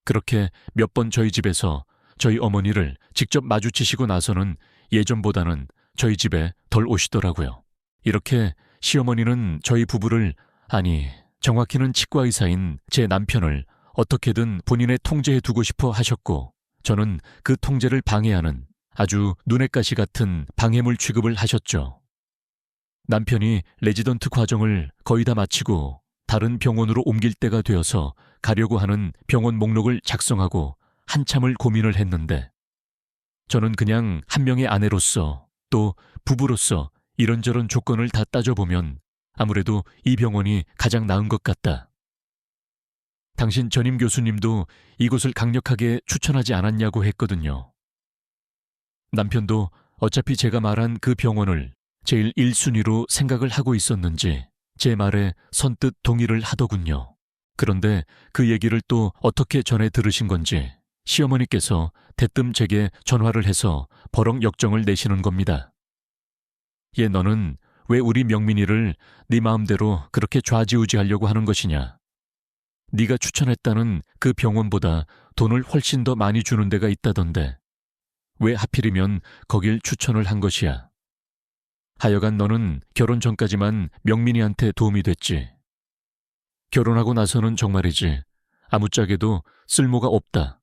그렇게 몇 번 저희 집에서 저희 어머니를 직접 마주치시고 나서는 예전보다는 저희 집에 덜 오시더라고요. 이렇게 시어머니는 저희 부부를, 아니 정확히는 치과 의사인 제 남편을 어떻게든 본인의 통제에 두고 싶어 하셨고, 저는 그 통제를 방해하는 아주 눈엣 가시 같은 방해물 취급을 하셨죠. 남편이 레지던트 과정을 거의 다 마치고 다른 병원으로 옮길 때가 되어서 가려고 하는 병원 목록을 작성하고 한참을 고민을 했는데, 저는 그냥 한 명의 아내로서 또 부부로서 이런저런 조건을 다 따져보면 아무래도 이 병원이 가장 나은 것 같다. 당신 전임 교수님도 이곳을 강력하게 추천하지 않았냐고 했거든요. 남편도 어차피 제가 말한 그 병원을 제일 1순위로 생각을 하고 있었는지 제 말에 선뜻 동의를 하더군요. 그런데 그 얘기를 또 어떻게 전해 들으신 건지 시어머니께서 대뜸 제게 전화를 해서 버럭 역정을 내시는 겁니다. 얘, 너는 왜 우리 명민이를 네 마음대로 그렇게 좌지우지하려고 하는 것이냐. 네가 추천했다는 그 병원보다 돈을 훨씬 더 많이 주는 데가 있다던데 왜 하필이면 거길 추천을 한 것이야. 하여간 너는 결혼 전까지만 명민이한테 도움이 됐지. 결혼하고 나서는 정말이지 아무짝에도 쓸모가 없다.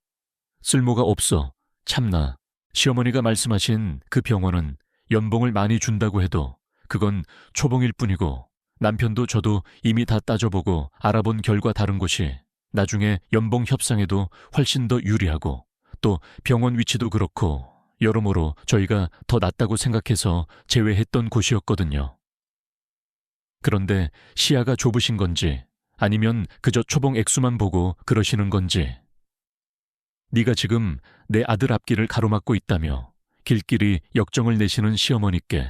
쓸모가 없어. 참나, 시어머니가 말씀하신 그 병원은 연봉을 많이 준다고 해도 그건 초봉일 뿐이고, 남편도 저도 이미 다 따져보고 알아본 결과 다른 곳이 나중에 연봉 협상에도 훨씬 더 유리하고, 또 병원 위치도 그렇고 여러모로 저희가 더 낫다고 생각해서 제외했던 곳이었거든요. 그런데 시야가 좁으신 건지 아니면 그저 초봉 액수만 보고 그러시는 건지, 네가 지금 내 아들 앞길을 가로막고 있다며 길길이 역정을 내시는 시어머니께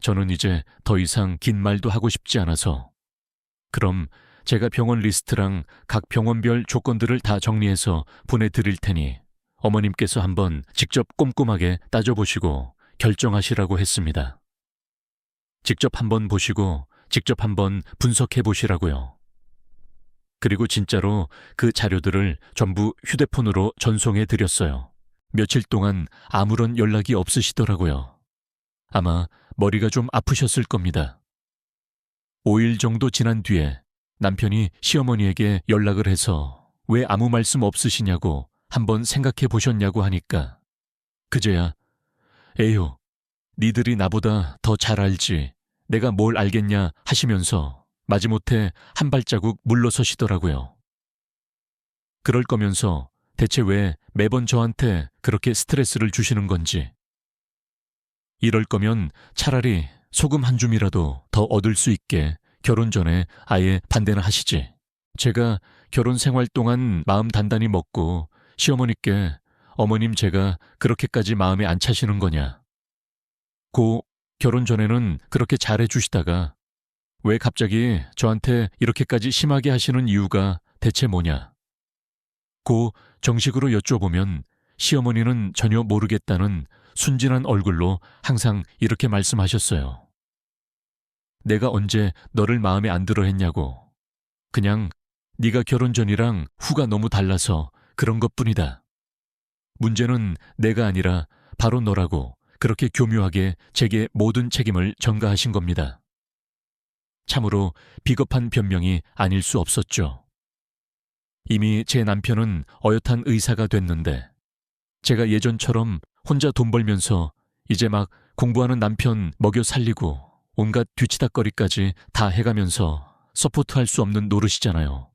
저는 이제 더 이상 긴 말도 하고 싶지 않아서, 그럼 제가 병원 리스트랑 각 병원별 조건들을 다 정리해서 보내드릴 테니 어머님께서 한번 직접 꼼꼼하게 따져보시고 결정하시라고 했습니다. 직접 한번 보시고 직접 한번 분석해 보시라고요. 그리고 진짜로 그 자료들을 전부 휴대폰으로 전송해 드렸어요. 며칠 동안 아무런 연락이 없으시더라고요. 아마 머리가 좀 아프셨을 겁니다. 5일 정도 지난 뒤에 남편이 시어머니에게 연락을 해서 왜 아무 말씀 없으시냐고 한번 생각해 보셨냐고 하니까 그제야 에휴, 니들이 나보다 더 잘 알지 내가 뭘 알겠냐 하시면서 마지못해 한 발자국 물러서시더라고요. 그럴 거면서 대체 왜 매번 저한테 그렇게 스트레스를 주시는 건지. 이럴 거면 차라리 소금 한 줌이라도 더 얻을 수 있게 결혼 전에 아예 반대나 하시지. 제가 결혼 생활 동안 마음 단단히 먹고 시어머니께 어머님 제가 그렇게까지 마음에 안 차시는 거냐. 고 결혼 전에는 그렇게 잘해 주시다가 왜 갑자기 저한테 이렇게까지 심하게 하시는 이유가 대체 뭐냐. 고 정식으로 여쭤보면 시어머니는 전혀 모르겠다는 순진한 얼굴로 항상 이렇게 말씀하셨어요. 내가 언제 너를 마음에 안 들어 했냐고. 그냥 네가 결혼 전이랑 후가 너무 달라서 그런 것뿐이다. 문제는 내가 아니라 바로 너라고 그렇게 교묘하게 제게 모든 책임을 전가하신 겁니다. 참으로 비겁한 변명이 아닐 수 없었죠. 이미 제 남편은 어엿한 의사가 됐는데 제가 예전처럼 혼자 돈 벌면서 이제 막 공부하는 남편 먹여 살리고 온갖 뒤치다꺼리까지 다 해가면서 서포트할 수 없는 노릇이잖아요.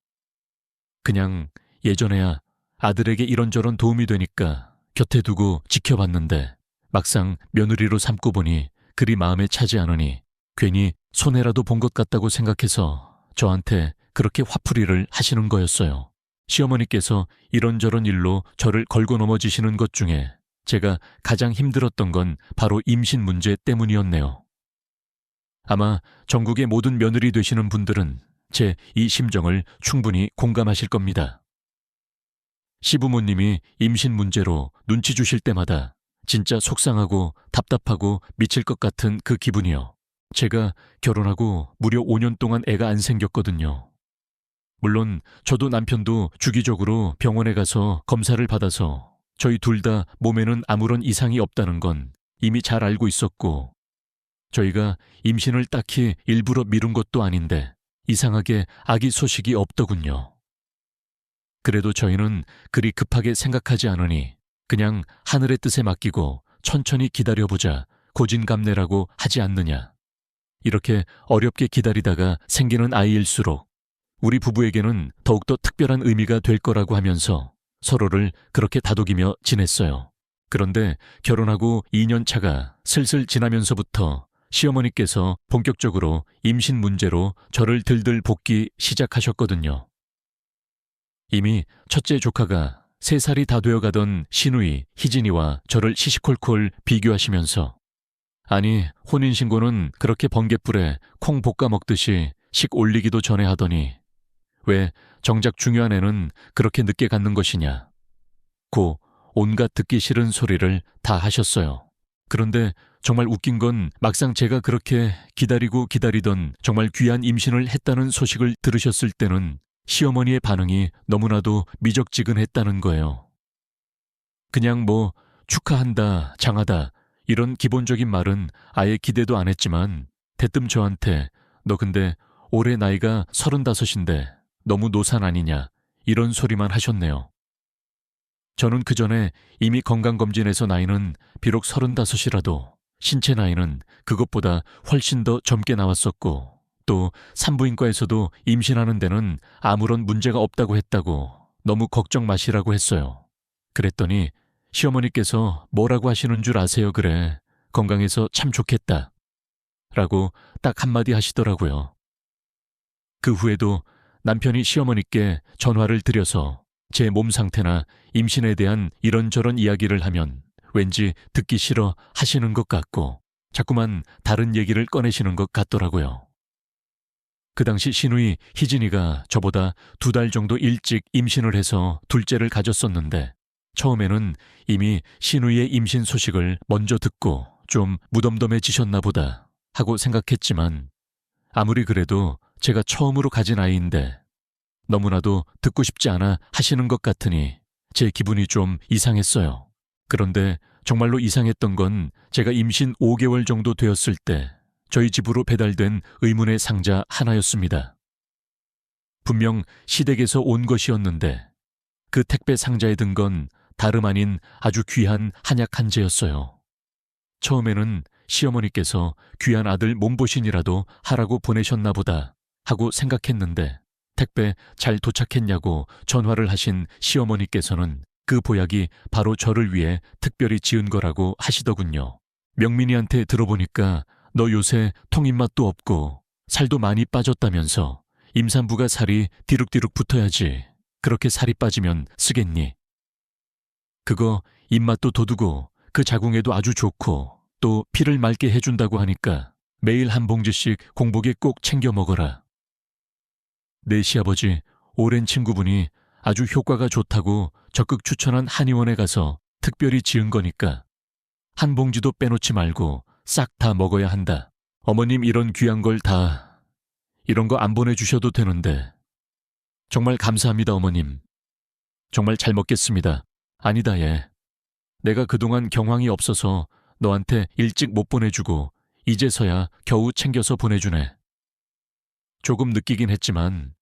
그냥 예전에야 아들에게 이런저런 도움이 되니까 곁에 두고 지켜봤는데 막상 며느리로 삼고 보니 그리 마음에 차지 않으니 괜히 손해라도 본 것 같다고 생각해서 저한테 그렇게 화풀이를 하시는 거였어요. 시어머니께서 이런저런 일로 저를 걸고 넘어지시는 것 중에 제가 가장 힘들었던 건 바로 임신 문제 때문이었네요. 아마 전국의 모든 며느리 되시는 분들은 제 이 심정을 충분히 공감하실 겁니다. 시부모님이 임신 문제로 눈치 주실 때마다 진짜 속상하고 답답하고 미칠 것 같은 그 기분이요. 제가 결혼하고 무려 5년 동안 애가 안 생겼거든요. 물론 저도 남편도 주기적으로 병원에 가서 검사를 받아서 저희 둘 다 몸에는 아무런 이상이 없다는 건 이미 잘 알고 있었고, 저희가 임신을 딱히 일부러 미룬 것도 아닌데 이상하게 아기 소식이 없더군요. 그래도 저희는 그리 급하게 생각하지 않으니 그냥 하늘의 뜻에 맡기고 천천히 기다려보자 고진감래라고 하지 않느냐. 이렇게 어렵게 기다리다가 생기는 아이일수록 우리 부부에게는 더욱더 특별한 의미가 될 거라고 하면서 서로를 그렇게 다독이며 지냈어요. 그런데 결혼하고 2년 차가 슬슬 지나면서부터 시어머니께서 본격적으로 임신 문제로 저를 들들 볶기 시작하셨거든요. 이미 첫째 조카가 3살이 다 되어가던 시누이 희진이와 저를 시시콜콜 비교하시면서, 아니 혼인신고는 그렇게 번갯불에 콩 볶아 먹듯이 식 올리기도 전에 하더니 왜 정작 중요한 애는 그렇게 늦게 갖는 것이냐 고 온갖 듣기 싫은 소리를 다 하셨어요. 그런데 정말 웃긴 건 막상 제가 그렇게 기다리고 기다리던 정말 귀한 임신을 했다는 소식을 들으셨을 때는 시어머니의 반응이 너무나도 미적지근했다는 거예요. 그냥 뭐 축하한다, 장하다 이런 기본적인 말은 아예 기대도 안 했지만 대뜸 저한테 너 근데 올해 나이가 35인데 너무 노산 아니냐 이런 소리만 하셨네요. 저는 그전에 이미 건강검진에서 나이는 비록 35이라도 신체 나이는 그것보다 훨씬 더 젊게 나왔었고, 또 산부인과에서도 임신하는 데는 아무런 문제가 없다고 했다고 너무 걱정 마시라고 했어요. 그랬더니 시어머니께서 뭐라고 하시는 줄 아세요? 그래, 건강해서 참 좋겠다 라고 딱 한마디 하시더라고요. 그 후에도 남편이 시어머니께 전화를 드려서 제 몸 상태나 임신에 대한 이런저런 이야기를 하면 왠지 듣기 싫어 하시는 것 같고 자꾸만 다른 얘기를 꺼내시는 것 같더라고요. 그 당시 시누이 희진이가 저보다 2달 정도 일찍 임신을 해서 둘째를 가졌었는데 처음에는 이미 시누이의 임신 소식을 먼저 듣고 좀 무덤덤해지셨나 보다 하고 생각했지만, 아무리 그래도 제가 처음으로 가진 아이인데 너무나도 듣고 싶지 않아 하시는 것 같으니 제 기분이 좀 이상했어요. 그런데 정말로 이상했던 건 제가 임신 5개월 정도 되었을 때 저희 집으로 배달된 의문의 상자 하나였습니다. 분명 시댁에서 온 것이었는데 그 택배 상자에 든 건 다름 아닌 아주 귀한 한약 한제였어요. 처음에는 시어머니께서 귀한 아들 몸보신이라도 하라고 보내셨나 보다 하고 생각했는데 택배 잘 도착했냐고 전화를 하신 시어머니께서는 그 보약이 바로 저를 위해 특별히 지은 거라고 하시더군요. 명민이한테 들어보니까 너 요새 통입맛도 없고 살도 많이 빠졌다면서 임산부가 살이 디룩디룩 붙어야지 그렇게 살이 빠지면 쓰겠니? 그거 입맛도 돋우고 그 자궁에도 아주 좋고 또 피를 맑게 해준다고 하니까 매일 한 봉지씩 공복에 꼭 챙겨 먹어라. 내 시아버지 오랜 친구분이 아주 효과가 좋다고 적극 추천한 한의원에 가서 특별히 지은 거니까 한 봉지도 빼놓지 말고 싹 다 먹어야 한다. 어머님 이런 귀한 걸 다 이런 거 안 보내주셔도 되는데 정말 감사합니다 어머님. 정말 잘 먹겠습니다. 아니다 얘. 내가 그동안 경황이 없어서 너한테 일찍 못 보내주고 이제서야 겨우 챙겨서 보내주네. 조금 느끼긴 했지만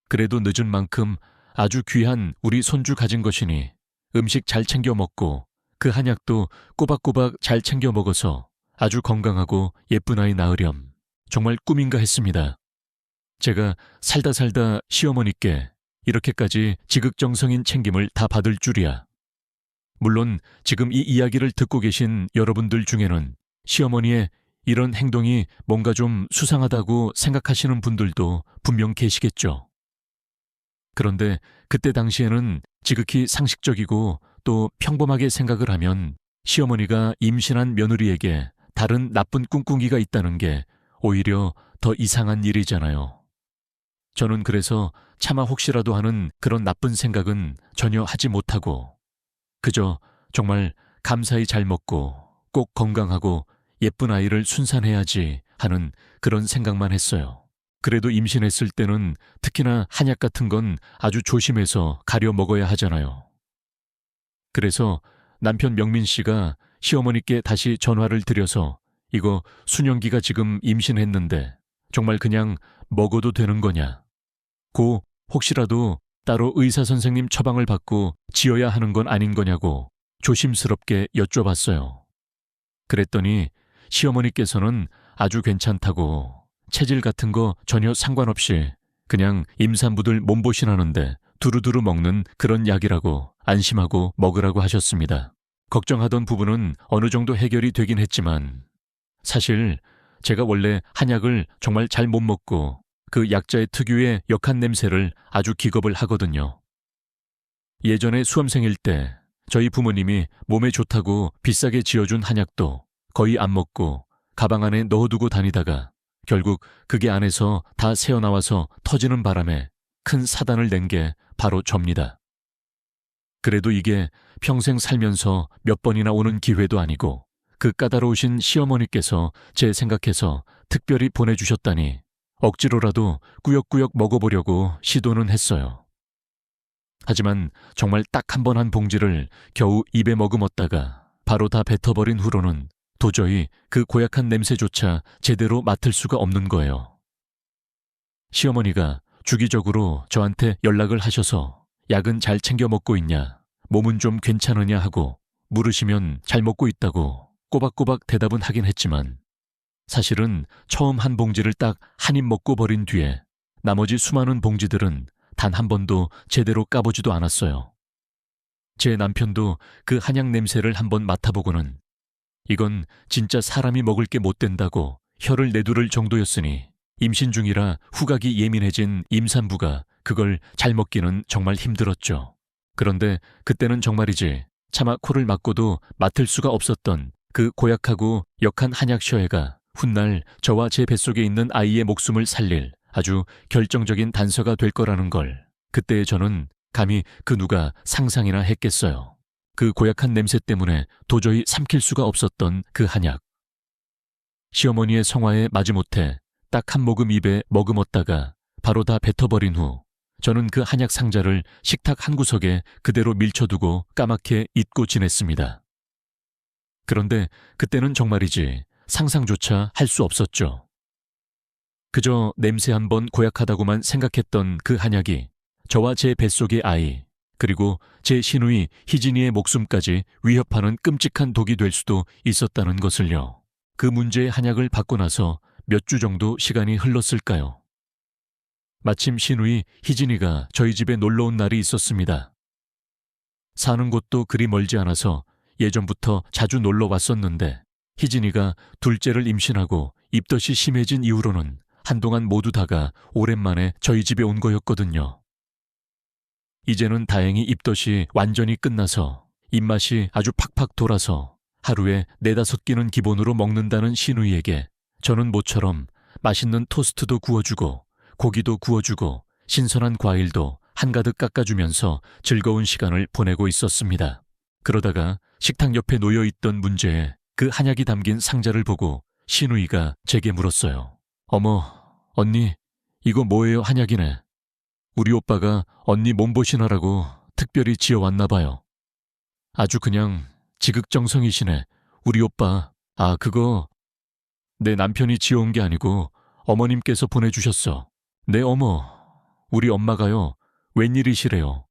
그래도 늦은 만큼 아주 귀한 우리 손주 가진 것이니 음식 잘 챙겨 먹고 그 한약도 꼬박꼬박 잘 챙겨 먹어서 아주 건강하고 예쁜 아이 낳으렴. 정말 꿈인가 했습니다. 제가 살다 시어머니께 이렇게까지 지극정성인 챙김을 다 받을 줄이야. 물론 지금 이 이야기를 듣고 계신 여러분들 중에는 시어머니의 이런 행동이 뭔가 좀 수상하다고 생각하시는 분들도 분명 계시겠죠. 그런데 그때 당시에는 지극히 상식적이고 또 평범하게 생각을 하면 시어머니가 임신한 며느리에게 다른 나쁜 꿍꿍이가 있다는 게 오히려 더 이상한 일이잖아요. 저는 그래서 차마 혹시라도 하는 그런 나쁜 생각은 전혀 하지 못하고 그저 정말 감사히 잘 먹고 꼭 건강하고 예쁜 아이를 순산해야지 하는 그런 생각만 했어요. 그래도 임신했을 때는 특히나 한약 같은 건 아주 조심해서 가려 먹어야 하잖아요. 그래서 남편 명민 씨가 시어머니께 다시 전화를 드려서 이거 순영기가 지금 임신했는데 정말 그냥 먹어도 되는 거냐? 고 혹시라도 따로 의사 선생님 처방을 받고 지어야 하는 건 아닌 거냐고 조심스럽게 여쭤봤어요. 그랬더니 시어머니께서는 아주 괜찮다고 체질 같은 거 전혀 상관없이 그냥 임산부들 몸보신하는데 두루두루 먹는 그런 약이라고 안심하고 먹으라고 하셨습니다. 걱정하던 부분은 어느 정도 해결이 되긴 했지만 사실 제가 원래 한약을 정말 잘 못 먹고 그 약자의 특유의 역한 냄새를 아주 기겁을 하거든요. 예전에 수험생일 때 저희 부모님이 몸에 좋다고 비싸게 지어준 한약도 거의 안 먹고 가방 안에 넣어두고 다니다가 결국 그게 안에서 다 새어나와서 터지는 바람에 큰 사단을 낸 게 바로 접니다. 그래도 이게 평생 살면서 몇 번이나 오는 기회도 아니고 그 까다로우신 시어머니께서 제 생각해서 특별히 보내주셨다니 억지로라도 꾸역꾸역 먹어보려고 시도는 했어요. 하지만 정말 딱 한 번 한 봉지를 겨우 입에 머금었다가 바로 다 뱉어버린 후로는 도저히 그 고약한 냄새조차 제대로 맡을 수가 없는 거예요. 시어머니가 주기적으로 저한테 연락을 하셔서 약은 잘 챙겨 먹고 있냐, 몸은 좀 괜찮으냐 하고 물으시면 잘 먹고 있다고 꼬박꼬박 대답은 하긴 했지만 사실은 처음 한 봉지를 딱 한 입 먹고 버린 뒤에 나머지 수많은 봉지들은 단 한 번도 제대로 까보지도 않았어요. 제 남편도 그 한약 냄새를 한번 맡아보고는 이건 진짜 사람이 먹을 게 못 된다고 혀를 내두를 정도였으니 임신 중이라 후각이 예민해진 임산부가 그걸 잘 먹기는 정말 힘들었죠. 그런데 그때는 정말이지 차마 코를 막고도 맡을 수가 없었던 그 고약하고 역한 한약 셔애가 훗날 저와 제 뱃속에 있는 아이의 목숨을 살릴 아주 결정적인 단서가 될 거라는 걸 그때의 저는 감히 그 누가 상상이나 했겠어요. 그 고약한 냄새 때문에 도저히 삼킬 수가 없었던 그 한약. 시어머니의 성화에 마지못해 딱 한 모금 입에 머금었다가 바로 다 뱉어버린 후 저는 그 한약 상자를 식탁 한 구석에 그대로 밀쳐두고 까맣게 잊고 지냈습니다. 그런데 그때는 정말이지 상상조차 할 수 없었죠. 그저 냄새 한번 고약하다고만 생각했던 그 한약이 저와 제 뱃속의 아이 그리고 제 시누이 희진이의 목숨까지 위협하는 끔찍한 독이 될 수도 있었다는 것을요. 그 문제의 한약을 받고 나서 몇 주 정도 시간이 흘렀을까요? 마침 시누이 희진이가 저희 집에 놀러 온 날이 있었습니다. 사는 곳도 그리 멀지 않아서 예전부터 자주 놀러 왔었는데 희진이가 둘째를 임신하고 입덧이 심해진 이후로는 한동안 모두 다가 오랜만에 저희 집에 온 거였거든요. 이제는 다행히 입덧이 완전히 끝나서 입맛이 아주 팍팍 돌아서 하루에 4-5끼는 기본으로 먹는다는 시누이에게 저는 모처럼 맛있는 토스트도 구워주고 고기도 구워주고 신선한 과일도 한가득 깎아주면서 즐거운 시간을 보내고 있었습니다. 그러다가 식탁 옆에 놓여있던 문제에 그 한약이 담긴 상자를 보고 시누이가 제게 물었어요. 어머, 언니, 이거 뭐예요? 한약이네. 우리 오빠가 언니 몸보신하라고 특별히 지어왔나 봐요. 아주 그냥 지극정성이시네. 우리 오빠. 아, 그거 내 남편이 지어온 게 아니고 어머님께서 보내주셨어. 네, 어머, 우리 엄마가요. 웬일이시래요.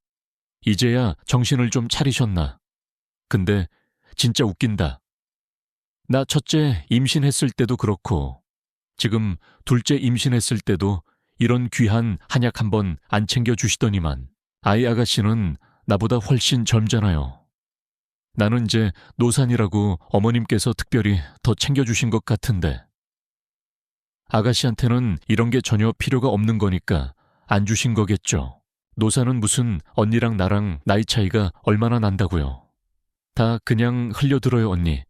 이제야 정신을 좀 차리셨나. 근데 진짜 웃긴다. 나 첫째 임신했을 때도 그렇고 지금 둘째 임신했을 때도 이런 귀한 한약 한번 안 챙겨주시더니만 아이 아가씨는 나보다 훨씬 젊잖아요. 나는 이제 노산이라고 어머님께서 특별히 더 챙겨주신 것 같은데 아가씨한테는 이런 게 전혀 필요가 없는 거니까 안 주신 거겠죠. 노산은 무슨 언니랑 나랑 나이 차이가 얼마나 난다고요. 다 그냥 흘려들어요, 언니.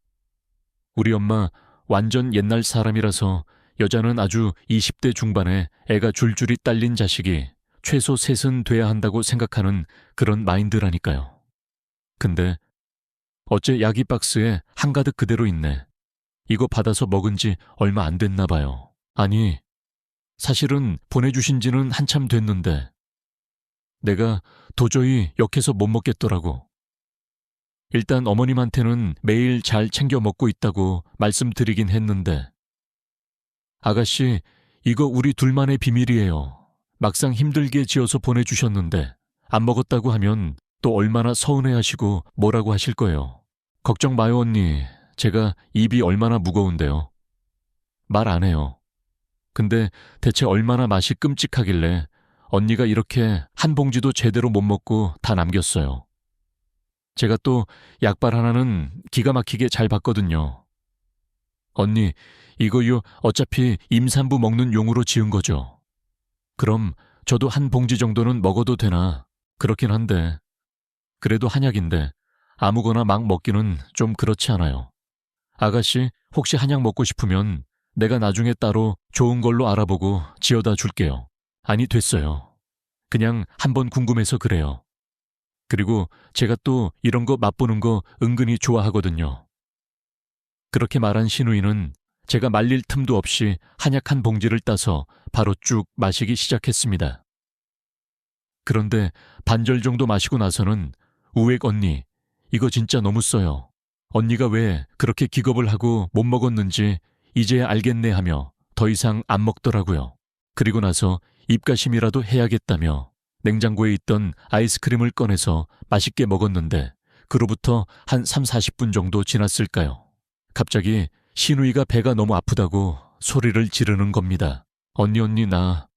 우리 엄마 완전 옛날 사람이라서 여자는 아주 20대 중반에 애가 줄줄이 딸린 자식이 최소 셋은 돼야 한다고 생각하는 그런 마인드라니까요. 근데 어째 약이 박스에 한가득 그대로 있네. 이거 받아서 먹은 지 얼마 안 됐나 봐요. 아니, 사실은 보내주신 지는 한참 됐는데 내가 도저히 역해서 못 먹겠더라고. 일단 어머님한테는 매일 잘 챙겨 먹고 있다고 말씀드리긴 했는데 아가씨, 이거 우리 둘만의 비밀이에요. 막상 힘들게 지어서 보내주셨는데 안 먹었다고 하면 또 얼마나 서운해하시고 뭐라고 하실 거예요. 걱정 마요 언니. 제가 입이 얼마나 무거운데요. 말 안 해요. 근데 대체 얼마나 맛이 끔찍하길래 언니가 이렇게 한 봉지도 제대로 못 먹고 다 남겼어요. 제가 또 약발 하나는 기가 막히게 잘 봤거든요. 언니, 이거요 어차피 임산부 먹는 용으로 지은 거죠. 그럼 저도 한 봉지 정도는 먹어도 되나 그렇긴 한데 그래도 한약인데 아무거나 막 먹기는 좀 그렇지 않아요. 아가씨, 혹시 한약 먹고 싶으면 내가 나중에 따로 좋은 걸로 알아보고 지어다 줄게요. 아니, 됐어요. 그냥 한번 궁금해서 그래요. 그리고 제가 또 이런 거 맛보는 거 은근히 좋아하거든요. 그렇게 말한 시누이는 제가 말릴 틈도 없이 한약 한 봉지를 따서 바로 쭉 마시기 시작했습니다. 그런데 반절 정도 마시고 나서는 우액 언니, 이거 진짜 너무 써요. 언니가 왜 그렇게 기겁을 하고 못 먹었는지 이제야 알겠네 하며 더 이상 안 먹더라고요. 그리고 나서 입가심이라도 해야겠다며 냉장고에 있던 아이스크림을 꺼내서 맛있게 먹었는데 그로부터 한 3, 40분 정도 지났을까요? 갑자기 시누이가 배가 너무 아프다고 소리를 지르는 겁니다. 언니 나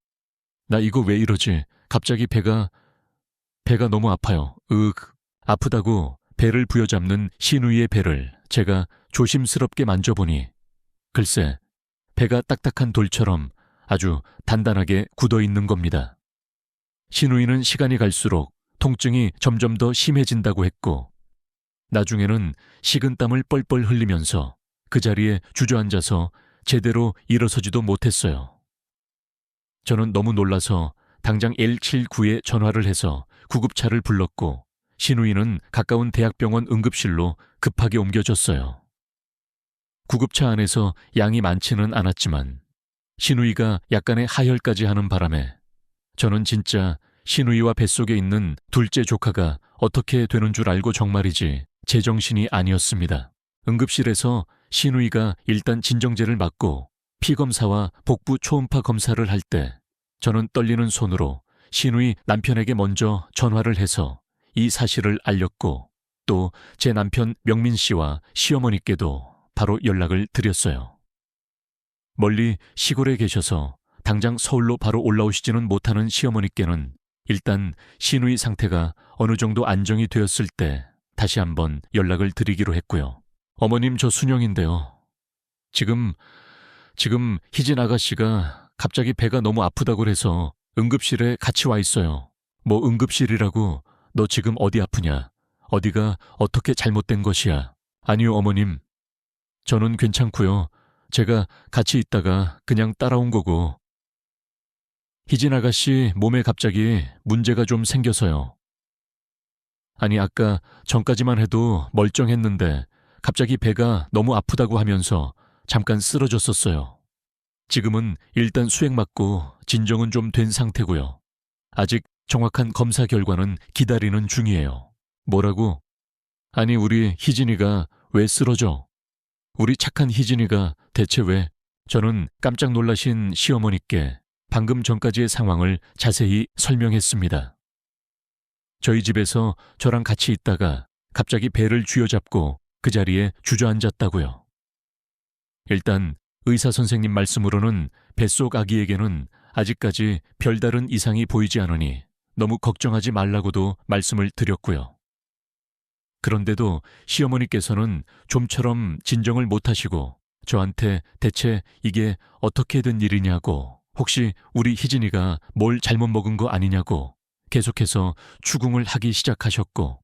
이거 왜 이러지? 갑자기 배가 너무 아파요. 아프다고 배를 부여잡는 시누이의 배를 제가 조심스럽게 만져보니 글쎄 배가 딱딱한 돌처럼 아주 단단하게 굳어있는 겁니다. 시누이는 시간이 갈수록 통증이 점점 더 심해진다고 했고 나중에는 식은땀을 뻘뻘 흘리면서 그 자리에 주저앉아서 제대로 일어서지도 못했어요. 저는 너무 놀라서 당장 179에 전화를 해서 구급차를 불렀고 시누이는 가까운 대학병원 응급실로 급하게 옮겨졌어요. 구급차 안에서 양이 많지는 않았지만 시누이가 약간의 하혈까지 하는 바람에 저는 진짜 시누이와 뱃속에 있는 둘째 조카가 어떻게 되는 줄 알고 정말이지 제정신이 아니었습니다. 응급실에서 시누이가 일단 진정제를 맞고 피검사와 복부 초음파 검사를 할 때 저는 떨리는 손으로 시누이 남편에게 먼저 전화를 해서 이 사실을 알렸고 또 제 남편 명민 씨와 시어머니께도 바로 연락을 드렸어요. 멀리 시골에 계셔서 당장 서울로 바로 올라오시지는 못하는 시어머니께는 일단 시누이 상태가 어느 정도 안정이 되었을 때 다시 한번 연락을 드리기로 했고요. 어머님, 저 순영인데요. 지금 희진 아가씨가 갑자기 배가 너무 아프다고 해서 응급실에 같이 와 있어요. 뭐 응급실이라고 너 지금 어디 아프냐? 어디가 어떻게 잘못된 것이야? 아니요, 어머님. 저는 괜찮고요. 제가 같이 있다가 그냥 따라온 거고. 희진 아가씨 몸에 갑자기 문제가 좀 생겨서요. 아니, 아까 전까지만 해도 멀쩡했는데 갑자기 배가 너무 아프다고 하면서 잠깐 쓰러졌었어요. 지금은 일단 수액 맞고 진정은 좀 된 상태고요. 아직 정확한 검사 결과는 기다리는 중이에요. 뭐라고? 아니, 우리 희진이가 왜 쓰러져? 우리 착한 희진이가 대체 왜? 저는 깜짝 놀라신 시어머니께 방금 전까지의 상황을 자세히 설명했습니다. 저희 집에서 저랑 같이 있다가 갑자기 배를 쥐어잡고 그 자리에 주저앉았다고요. 일단 의사 선생님 말씀으로는 뱃속 아기에게는 아직까지 별다른 이상이 보이지 않으니 너무 걱정하지 말라고도 말씀을 드렸고요. 그런데도 시어머니께서는 좀처럼 진정을 못하시고 저한테 대체 이게 어떻게 된 일이냐고, 혹시 우리 희진이가 뭘 잘못 먹은 거 아니냐고 계속해서 추궁을 하기 시작하셨고,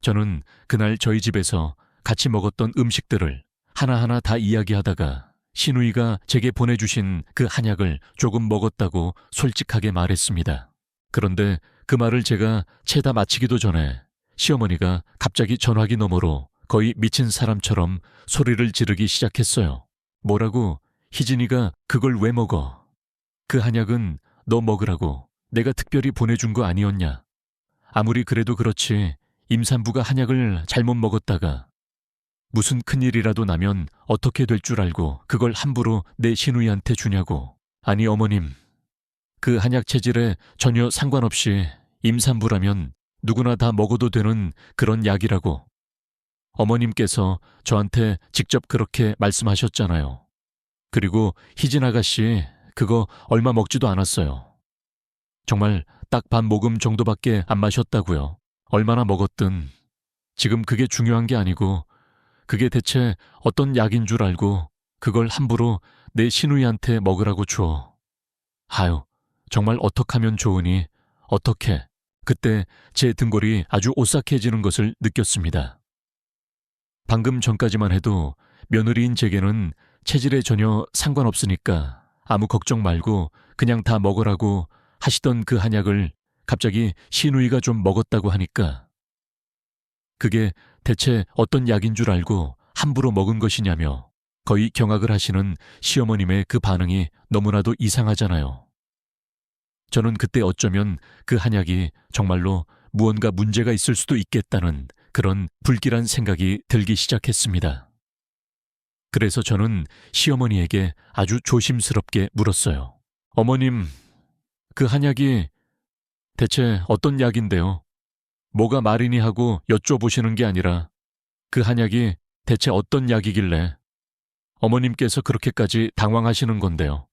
저는 그날 저희 집에서 같이 먹었던 음식들을 하나하나 다 이야기하다가 시누이가 제게 보내주신 그 한약을 조금 먹었다고 솔직하게 말했습니다. 그런데 그 말을 제가 채 다 마치기도 전에 시어머니가 갑자기 전화기 너머로 거의 미친 사람처럼 소리를 지르기 시작했어요. 뭐라고? 희진이가 그걸 왜 먹어? 그 한약은 너 먹으라고 내가 특별히 보내준 거 아니었냐? 아무리 그래도 그렇지 임산부가 한약을 잘못 먹었다가 무슨 큰일이라도 나면 어떻게 될 줄 알고 그걸 함부로 내 시누이한테 주냐고. 아니 어머님, 그 한약 체질에 전혀 상관없이 임산부라면 누구나 다 먹어도 되는 그런 약이라고. 어머님께서 저한테 직접 그렇게 말씀하셨잖아요. 그리고 희진 아가씨 그거 얼마 먹지도 않았어요. 정말 딱 반 모금 정도밖에 안 마셨다고요. 얼마나 먹었든 지금 그게 중요한 게 아니고 그게 대체 어떤 약인 줄 알고 그걸 함부로 내 시누이한테 먹으라고 줘. 아유, 정말 어떡하면 좋으니 어떻게. 그때 제 등골이 아주 오싹해지는 것을 느꼈습니다. 방금 전까지만 해도 며느리인 제게는 체질에 전혀 상관없으니까 아무 걱정 말고 그냥 다 먹으라고 하시던 그 한약을 갑자기 시누이가 좀 먹었다고 하니까 그게 대체 어떤 약인 줄 알고 함부로 먹은 것이냐며 거의 경악을 하시는 시어머님의 그 반응이 너무나도 이상하잖아요. 저는 그때 어쩌면 그 한약이 정말로 무언가 문제가 있을 수도 있겠다는 그런 불길한 생각이 들기 시작했습니다. 그래서 저는 시어머니에게 아주 조심스럽게 물었어요. 어머님, 그 한약이 대체 어떤 약인데요? 뭐가 말이니 하고 여쭤보시는 게 아니라 그 한약이 대체 어떤 약이길래 어머님께서 그렇게까지 당황하시는 건데요.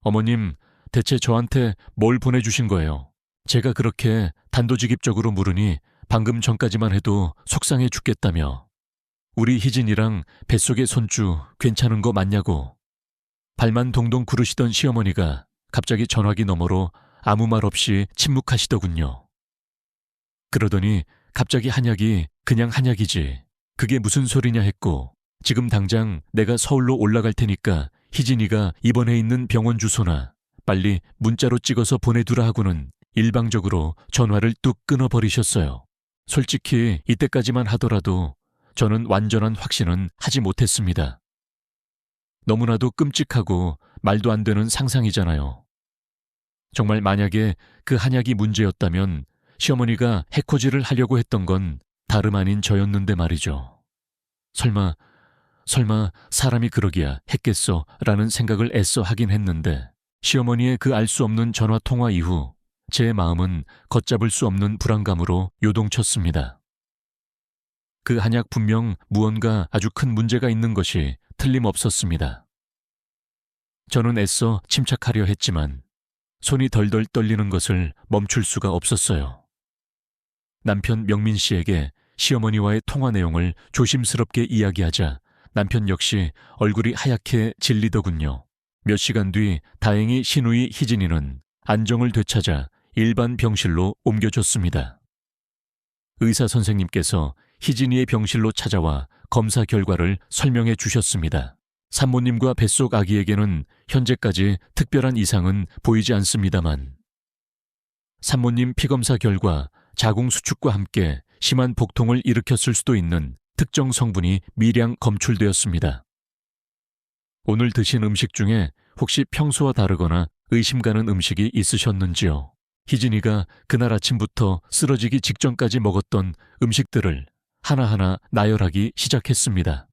어머님 대체 저한테 뭘 보내주신 거예요? 제가 그렇게 단도직입적으로 물으니 방금 전까지만 해도 속상해 죽겠다며 우리 희진이랑 뱃속의 손주 괜찮은 거 맞냐고 발만 동동 구르시던 시어머니가 갑자기 전화기 너머로 아무 말 없이 침묵하시더군요. 그러더니 갑자기 한약이 그냥 한약이지 그게 무슨 소리냐 했고 지금 당장 내가 서울로 올라갈 테니까 희진이가 입원해 있는 병원 주소나 빨리 문자로 찍어서 보내두라 하고는 일방적으로 전화를 뚝 끊어버리셨어요. 솔직히 이때까지만 하더라도 저는 완전한 확신은 하지 못했습니다. 너무나도 끔찍하고 말도 안 되는 상상이잖아요. 정말 만약에 그 한약이 문제였다면 시어머니가 해코지를 하려고 했던 건 다름 아닌 저였는데 말이죠. 설마 사람이 그러기야 했겠어 라는 생각을 애써 하긴 했는데 시어머니의 그 알 수 없는 전화 통화 이후 제 마음은 걷잡을 수 없는 불안감으로 요동쳤습니다. 그 한약 분명 무언가 아주 큰 문제가 있는 것이 틀림없었습니다. 저는 애써 침착하려 했지만 손이 덜덜 떨리는 것을 멈출 수가 없었어요. 남편 명민 씨에게 시어머니와의 통화 내용을 조심스럽게 이야기하자 남편 역시 얼굴이 하얗게 질리더군요. 몇 시간 뒤 다행히 시누이 희진이는 안정을 되찾아 일반 병실로 옮겨졌습니다. 의사 선생님께서 희진이의 병실로 찾아와 검사 결과를 설명해 주셨습니다. 산모님과 뱃속 아기에게는 현재까지 특별한 이상은 보이지 않습니다만 산모님 피검사 결과 자궁 수축과 함께 심한 복통을 일으켰을 수도 있는 특정 성분이 미량 검출되었습니다. 오늘 드신 음식 중에 혹시 평소와 다르거나 의심 가는 음식이 있으셨는지요? 희진이가 그날 아침부터 쓰러지기 직전까지 먹었던 음식들을 하나하나 나열하기 시작했습니다.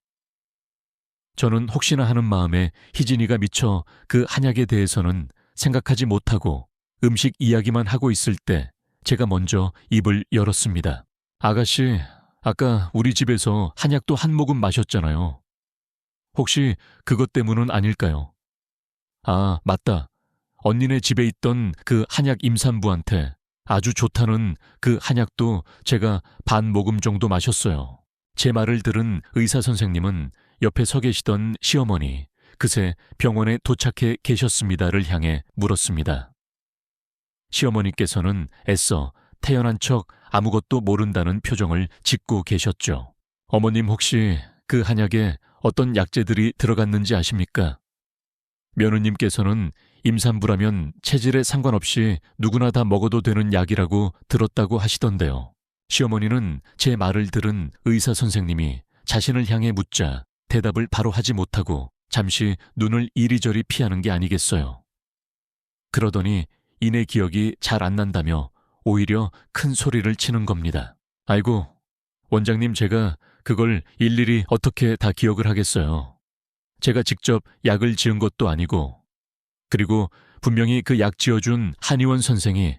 저는 혹시나 하는 마음에 희진이가 미처 그 한약에 대해서는 생각하지 못하고 음식 이야기만 하고 있을 때 제가 먼저 입을 열었습니다. 아가씨, 아까 우리 집에서 한약도 한 모금 마셨잖아요. 혹시 그것 때문은 아닐까요? 아, 맞다. 언니네 집에 있던 그 한약 임산부한테 아주 좋다는 그 한약도 제가 반 모금 정도 마셨어요. 제 말을 들은 의사 선생님은 옆에 서 계시던 시어머니, 그새 병원에 도착해 계셨습니다를 향해 물었습니다. 시어머니께서는 애써 태연한 척 아무것도 모른다는 표정을 짓고 계셨죠. 어머님 혹시 그 한약에 어떤 약재들이 들어갔는지 아십니까? 며느님께서는 임산부라면 체질에 상관없이 누구나 다 먹어도 되는 약이라고 들었다고 하시던데요. 시어머니는 제 말을 들은 의사 선생님이 자신을 향해 묻자 대답을 바로 하지 못하고 잠시 눈을 이리저리 피하는 게 아니겠어요. 그러더니 이내 기억이 잘 안 난다며 오히려 큰 소리를 치는 겁니다. 아이고, 원장님, 제가 그걸 일일이 어떻게 다 기억을 하겠어요. 제가 직접 약을 지은 것도 아니고, 그리고 분명히 그 약 지어준 한의원 선생이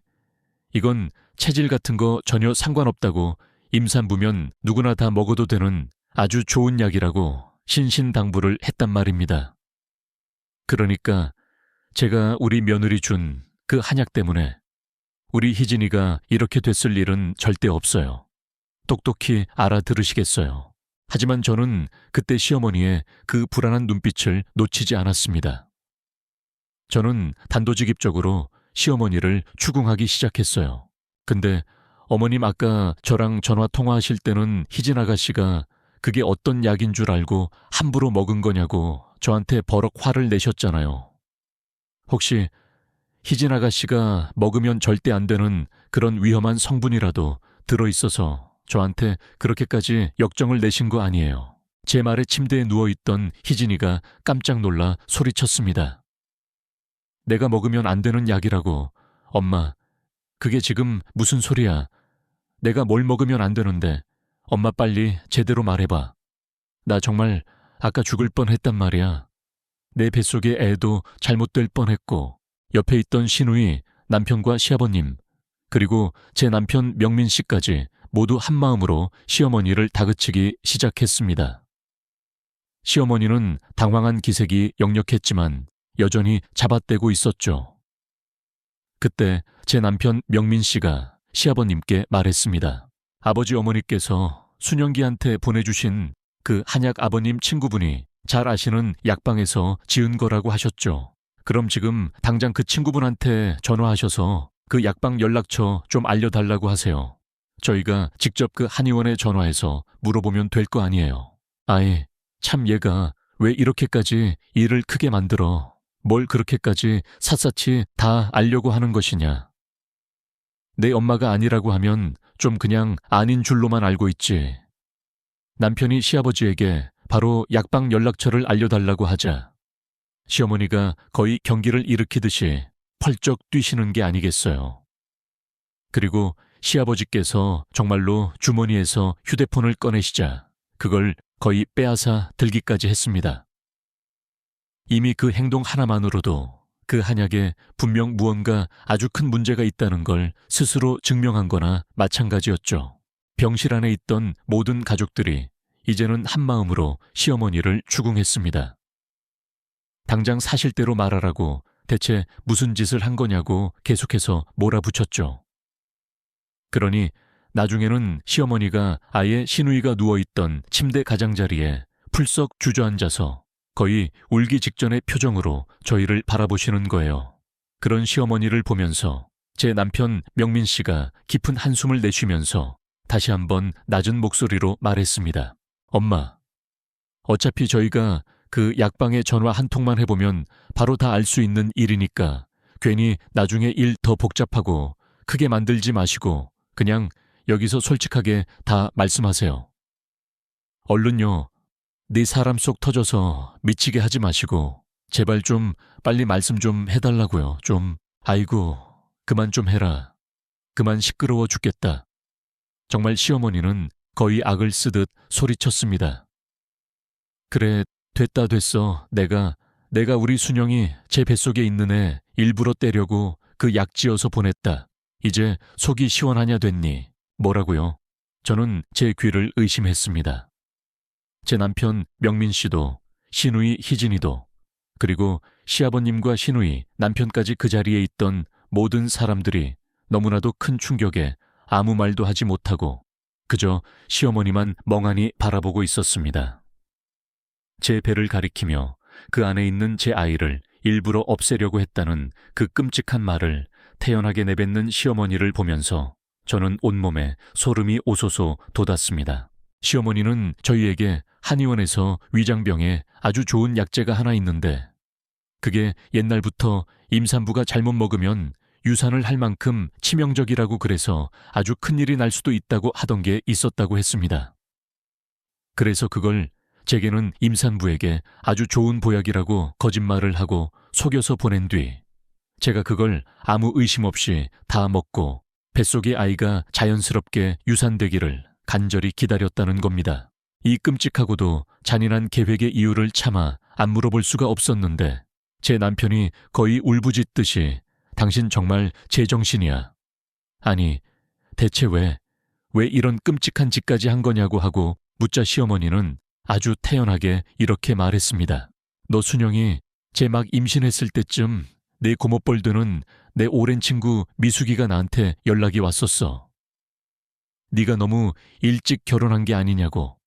이건 체질 같은 거 전혀 상관없다고 임산부면 누구나 다 먹어도 되는 아주 좋은 약이라고 신신당부를 했단 말입니다. 그러니까 제가 우리 며느리 준 그 한약 때문에 우리 희진이가 이렇게 됐을 일은 절대 없어요. 똑똑히 알아들으시겠어요. 하지만 저는 그때 시어머니의 그 불안한 눈빛을 놓치지 않았습니다. 저는 단도직입적으로 시어머니를 추궁하기 시작했어요. 근데 어머님, 아까 저랑 전화 통화하실 때는 희진 아가씨가 그게 어떤 약인 줄 알고 함부로 먹은 거냐고 저한테 버럭 화를 내셨잖아요. 혹시 희진 아가씨가 먹으면 절대 안 되는 그런 위험한 성분이라도 들어있어서 저한테 그렇게까지 역정을 내신 거 아니에요. 제 말에 침대에 누워있던 희진이가 깜짝 놀라 소리쳤습니다. 내가 먹으면 안 되는 약이라고. 엄마, 그게 지금 무슨 소리야. 내가 뭘 먹으면 안 되는데. 엄마, 빨리 제대로 말해봐. 나 정말 아까 죽을 뻔했단 말이야. 내 뱃속의 애도 잘못될 뻔했고, 옆에 있던 시누이, 남편과 시아버님, 그리고 제 남편 명민 씨까지 모두 한마음으로 시어머니를 다그치기 시작했습니다. 시어머니는 당황한 기색이 역력했지만 여전히 잡아떼고 있었죠. 그때 제 남편 명민 씨가 시아버님께 말했습니다. 아버지, 어머니께서 순영기한테 보내주신 그 한약 아버님 친구분이 잘 아시는 약방에서 지은 거라고 하셨죠. 그럼 지금 당장 그 친구분한테 전화하셔서 그 약방 연락처 좀 알려달라고 하세요. 저희가 직접 그 한의원에 전화해서 물어보면 될 거 아니에요. 아이, 참 얘가 왜 이렇게까지 일을 크게 만들어. 뭘 그렇게까지 샅샅이 다 알려고 하는 것이냐. 내 엄마가 아니라고 하면 좀 그냥 아닌 줄로만 알고 있지. 남편이 시아버지에게 바로 약방 연락처를 알려달라고 하자 시어머니가 거의 경기를 일으키듯이 펄쩍 뛰시는 게 아니겠어요. 그리고 시아버지께서 정말로 주머니에서 휴대폰을 꺼내시자 그걸 거의 빼앗아 들기까지 했습니다. 이미 그 행동 하나만으로도 그 한약에 분명 무언가 아주 큰 문제가 있다는 걸 스스로 증명한 거나 마찬가지였죠. 병실 안에 있던 모든 가족들이 이제는 한마음으로 시어머니를 추궁했습니다. 당장 사실대로 말하라고 대체 무슨 짓을 한 거냐고 계속해서 몰아붙였죠. 그러니 나중에는 시어머니가 아예 시누이가 누워있던 침대 가장자리에 풀썩 주저앉아서 거의 울기 직전의 표정으로 저희를 바라보시는 거예요. 그런 시어머니를 보면서 제 남편 명민 씨가 깊은 한숨을 내쉬면서 다시 한번 낮은 목소리로 말했습니다. 엄마, 어차피 저희가 그 약방에 전화 한 통만 해보면 바로 다 알 수 있는 일이니까 괜히 나중에 일 더 복잡하고 크게 만들지 마시고 그냥 여기서 솔직하게 다 말씀하세요. 얼른요. 네 사람 속 터져서 미치게 하지 마시고 제발 좀 빨리 말씀 좀 해달라고요. 좀. 아이고, 그만 좀 해라. 그만 시끄러워 죽겠다. 정말 시어머니는 거의 악을 쓰듯 소리쳤습니다. 그래, 됐어. 내가 우리 순영이 제 뱃속에 있는 애 일부러 떼려고 그 약 지어서 보냈다. 이제 속이 시원하냐 됐니? 뭐라고요? 저는 제 귀를 의심했습니다. 제 남편 명민 씨도 시누이 희진이도 그리고 시아버님과 시누이, 남편까지 그 자리에 있던 모든 사람들이 너무나도 큰 충격에 아무 말도 하지 못하고 그저 시어머니만 멍하니 바라보고 있었습니다. 제 배를 가리키며 그 안에 있는 제 아이를 일부러 없애려고 했다는 그 끔찍한 말을 태연하게 내뱉는 시어머니를 보면서 저는 온몸에 소름이 오소소 돋았습니다. 시어머니는 저희에게 한의원에서 위장병에 아주 좋은 약재가 하나 있는데 그게 옛날부터 임산부가 잘못 먹으면 유산을 할 만큼 치명적이라고 그래서 아주 큰일이 날 수도 있다고 하던 게 있었다고 했습니다. 그래서 그걸 제게는 임산부에게 아주 좋은 보약이라고 거짓말을 하고 속여서 보낸 뒤 제가 그걸 아무 의심 없이 다 먹고 뱃속의 아이가 자연스럽게 유산되기를 간절히 기다렸다는 겁니다. 이 끔찍하고도 잔인한 계획의 이유를 차마 안 물어볼 수가 없었는데 제 남편이 거의 울부짖듯이 당신 정말 제정신이야. 아니, 대체 왜 이런 끔찍한 짓까지 한 거냐고 하고 묻자 시어머니는 아주 태연하게 이렇게 말했습니다. 너 순영이 제 막 임신했을 때쯤 내 고모뻘 드는 내 오랜 친구 미숙이가 나한테 연락이 왔었어. 네가 너무 일찍 결혼한 게 아니냐고.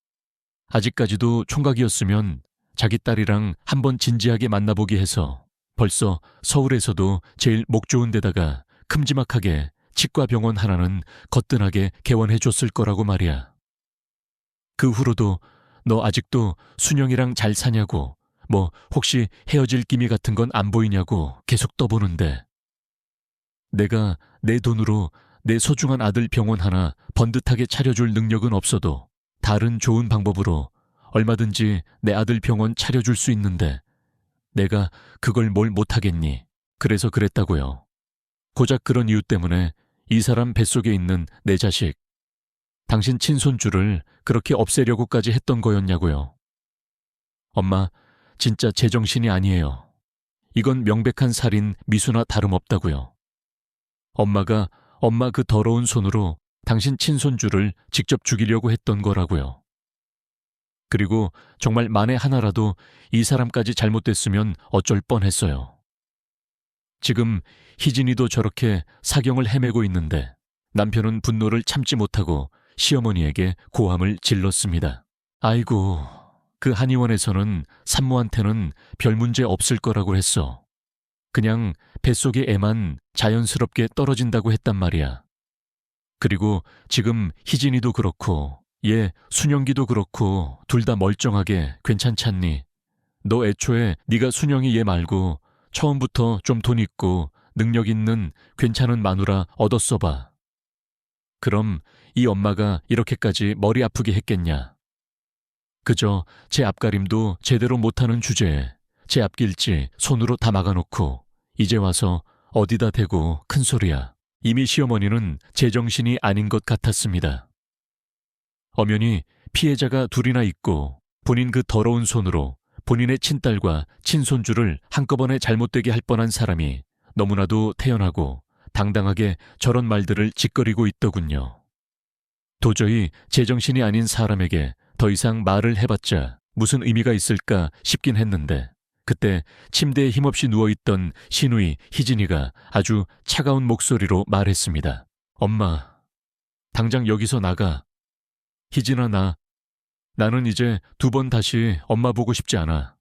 아직까지도 총각이었으면 자기 딸이랑 한번 진지하게 만나보기 해서 벌써 서울에서도 제일 목 좋은 데다가 큼지막하게 치과병원 하나는 거뜬하게 개원해줬을 거라고 말이야. 그 후로도 너 아직도 순영이랑 잘 사냐고, 뭐 혹시 헤어질 기미 같은 건 안 보이냐고 계속 떠보는데 내가 내 돈으로 내 소중한 아들 병원 하나 번듯하게 차려줄 능력은 없어도 다른 좋은 방법으로 얼마든지 내 아들 병원 차려줄 수 있는데 내가 그걸 뭘 못하겠니? 그래서 그랬다고요. 고작 그런 이유 때문에 이 사람 뱃속에 있는 내 자식, 당신 친손주를 그렇게 없애려고까지 했던 거였냐고요. 엄마, 진짜 제정신이 아니에요. 이건 명백한 살인 미수나 다름없다고요. 엄마가 엄마 그 더러운 손으로 당신 친손주를 직접 죽이려고 했던 거라고요. 그리고 정말 만에 하나라도 이 사람까지 잘못됐으면 어쩔 뻔했어요. 지금 희진이도 저렇게 사경을 헤매고 있는데 남편은 분노를 참지 못하고 시어머니에게 고함을 질렀습니다. 아이고, 그 한의원에서는 산모한테는 별 문제 없을 거라고 했어. 그냥 뱃속의 애만 자연스럽게 떨어진다고 했단 말이야. 그리고 지금 희진이도 그렇고 얘 순영기도 그렇고 둘 다 멀쩡하게 괜찮잖니. 너 애초에 네가 순영이 얘 말고 처음부터 좀 돈 있고 능력 있는 괜찮은 마누라 얻었어 봐. 그럼 이 엄마가 이렇게까지 머리 아프게 했겠냐. 그저 제 앞가림도 제대로 못하는 주제에 제 앞길지 손으로 다 막아놓고 이제 와서 어디다 대고 큰 소리야. 이미 시어머니는 제정신이 아닌 것 같았습니다. 엄연히 피해자가 둘이나 있고 본인 그 더러운 손으로 본인의 친딸과 친손주를 한꺼번에 잘못되게 할 뻔한 사람이 너무나도 태연하고 당당하게 저런 말들을 짓거리고 있더군요. 도저히 제정신이 아닌 사람에게 더 이상 말을 해봤자 무슨 의미가 있을까 싶긴 했는데 그때 침대에 힘없이 누워있던 시누이 희진이가 아주 차가운 목소리로 말했습니다. 엄마, 당장 여기서 나가. 희진아, 나는 이제 2번 다시 엄마 보고 싶지 않아.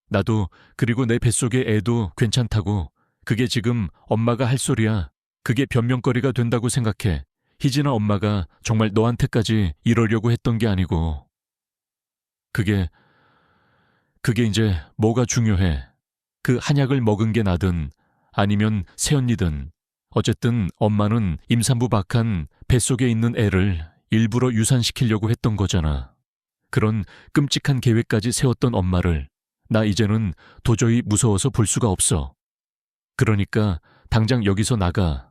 나도 그리고 내 뱃속의 애도 괜찮다고. 그게 지금 엄마가 할 소리야. 그게 변명거리가 된다고 생각해. 희진아, 엄마가 정말 너한테까지 이러려고 했던 게 아니고. 그게 이제 뭐가 중요해. 그 한약을 먹은 게 나든 아니면 새언니든 어쨌든 엄마는 임산부 박한 뱃속에 있는 애를 일부러 유산시키려고 했던 거잖아. 그런 끔찍한 계획까지 세웠던 엄마를 나 이제는 도저히 무서워서 볼 수가 없어. 그러니까 당장 여기서 나가.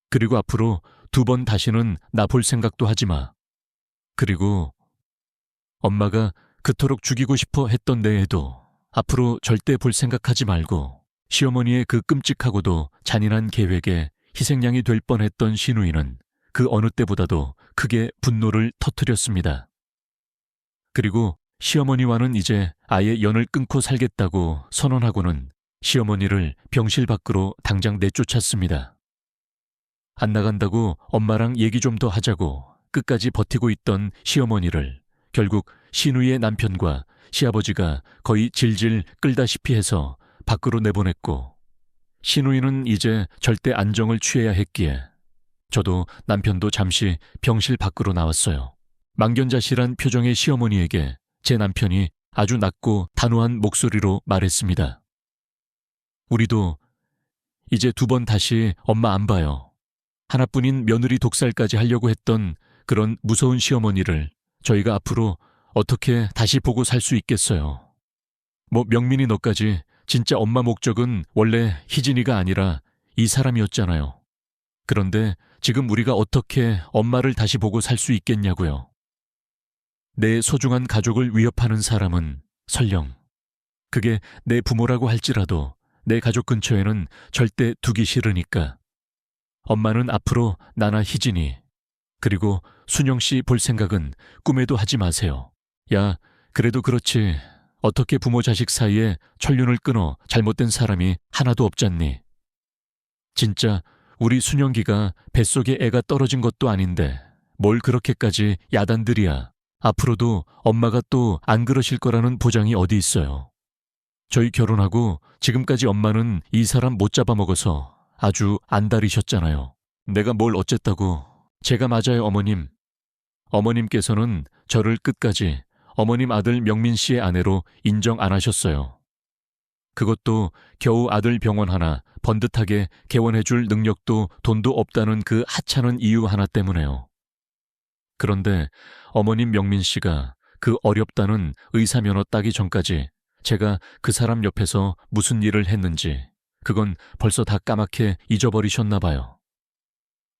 그리고 앞으로 2번 다시는 나 볼 생각도 하지 마. 그리고 엄마가 그토록 죽이고 싶어 했던 내 애도 앞으로 절대 볼 생각하지 말고 시어머니의 그 끔찍하고도 잔인한 계획에 희생양이 될 뻔했던 시누이는 그 어느 때보다도 크게 분노를 터뜨렸습니다. 그리고 시어머니와는 이제 아예 연을 끊고 살겠다고 선언하고는 시어머니를 병실 밖으로 당장 내쫓았습니다. 안 나간다고 엄마랑 얘기 좀 더 하자고 끝까지 버티고 있던 시어머니를 결국 시누이의 남편과 시아버지가 거의 질질 끌다시피 해서 밖으로 내보냈고 시누이는 이제 절대 안정을 취해야 했기에 저도 남편도 잠시 병실 밖으로 나왔어요. 망견자실한 표정의 시어머니에게 제 남편이 아주 낮고 단호한 목소리로 말했습니다. 우리도 이제 2번 다시 엄마 안 봐요. 하나뿐인 며느리 독살까지 하려고 했던 그런 무서운 시어머니를 저희가 앞으로 어떻게 다시 보고 살 수 있겠어요. 명민이 너까지 진짜 엄마 목적은 원래 희진이가 아니라 이 사람이었잖아요. 그런데 지금 우리가 어떻게 엄마를 다시 보고 살 수 있겠냐고요. 내 소중한 가족을 위협하는 사람은 설령 그게 내 부모라고 할지라도 내 가족 근처에는 절대 두기 싫으니까. 엄마는 앞으로 나나 희진이 그리고 순영 씨 볼 생각은 꿈에도 하지 마세요. 야, 그래도 그렇지. 어떻게 부모 자식 사이에 천륜을 끊어 잘못된 사람이 하나도 없잖니. 진짜 우리 순영기가 뱃속에 애가 떨어진 것도 아닌데 뭘 그렇게까지 야단들이야. 앞으로도 엄마가 또 안 그러실 거라는 보장이 어디 있어요. 저희 결혼하고 지금까지 엄마는 이 사람 못 잡아먹어서 아주 안달이셨잖아요. 내가 뭘 어쨌다고. 제가 맞아요, 어머님. 어머님께서는 저를 끝까지 어머님 아들 명민 씨의 아내로 인정 안 하셨어요. 그것도 겨우 아들 병원 하나 번듯하게 개원해줄 능력도 돈도 없다는 그 하찮은 이유 하나 때문에요. 그런데 어머님 명민 씨가 그 어렵다는 의사 면허 따기 전까지 제가 그 사람 옆에서 무슨 일을 했는지 그건 벌써 다 까맣게 잊어버리셨나 봐요.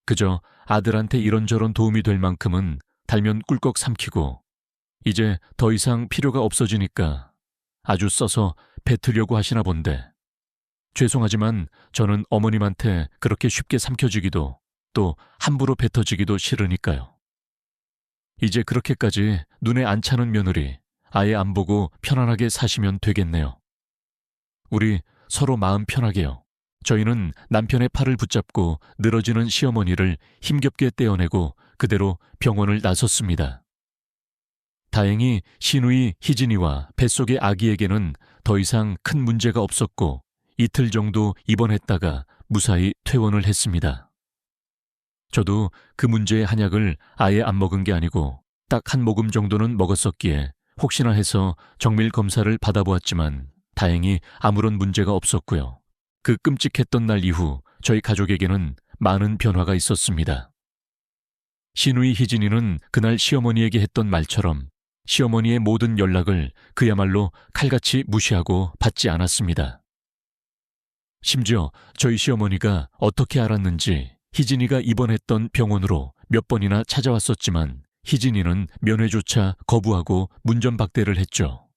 그저 아들한테 이런저런 도움이 될 만큼은 달면 꿀꺽 삼키고 이제 더 이상 필요가 없어지니까 아주 써서 뱉으려고 하시나 본데 죄송하지만 저는 어머님한테 그렇게 쉽게 삼켜지기도 또 함부로 뱉어지기도 싫으니까요. 이제 그렇게까지 눈에 안 차는 며느리 아예 안 보고 편안하게 사시면 되겠네요. 우리 서로 마음 편하게요. 저희는 남편의 팔을 붙잡고 늘어지는 시어머니를 힘겹게 떼어내고 그대로 병원을 나섰습니다. 다행히 시누이 희진이와 뱃속의 아기에게는 더 이상 큰 문제가 없었고 이틀 정도 입원했다가 무사히 퇴원을 했습니다. 저도 그 문제의 한약을 아예 안 먹은 게 아니고 딱 한 모금 정도는 먹었었기에 혹시나 해서 정밀 검사를 받아보았지만 다행히 아무런 문제가 없었고요. 그 끔찍했던 날 이후 저희 가족에게는 많은 변화가 있었습니다. 시누이 희진이는 그날 시어머니에게 했던 말처럼 시어머니의 모든 연락을 그야말로 칼같이 무시하고 받지 않았습니다. 심지어 저희 시어머니가 어떻게 알았는지 희진이가 입원했던 병원으로 몇 번이나 찾아왔었지만 희진이는 면회조차 거부하고 문전박대를 했죠.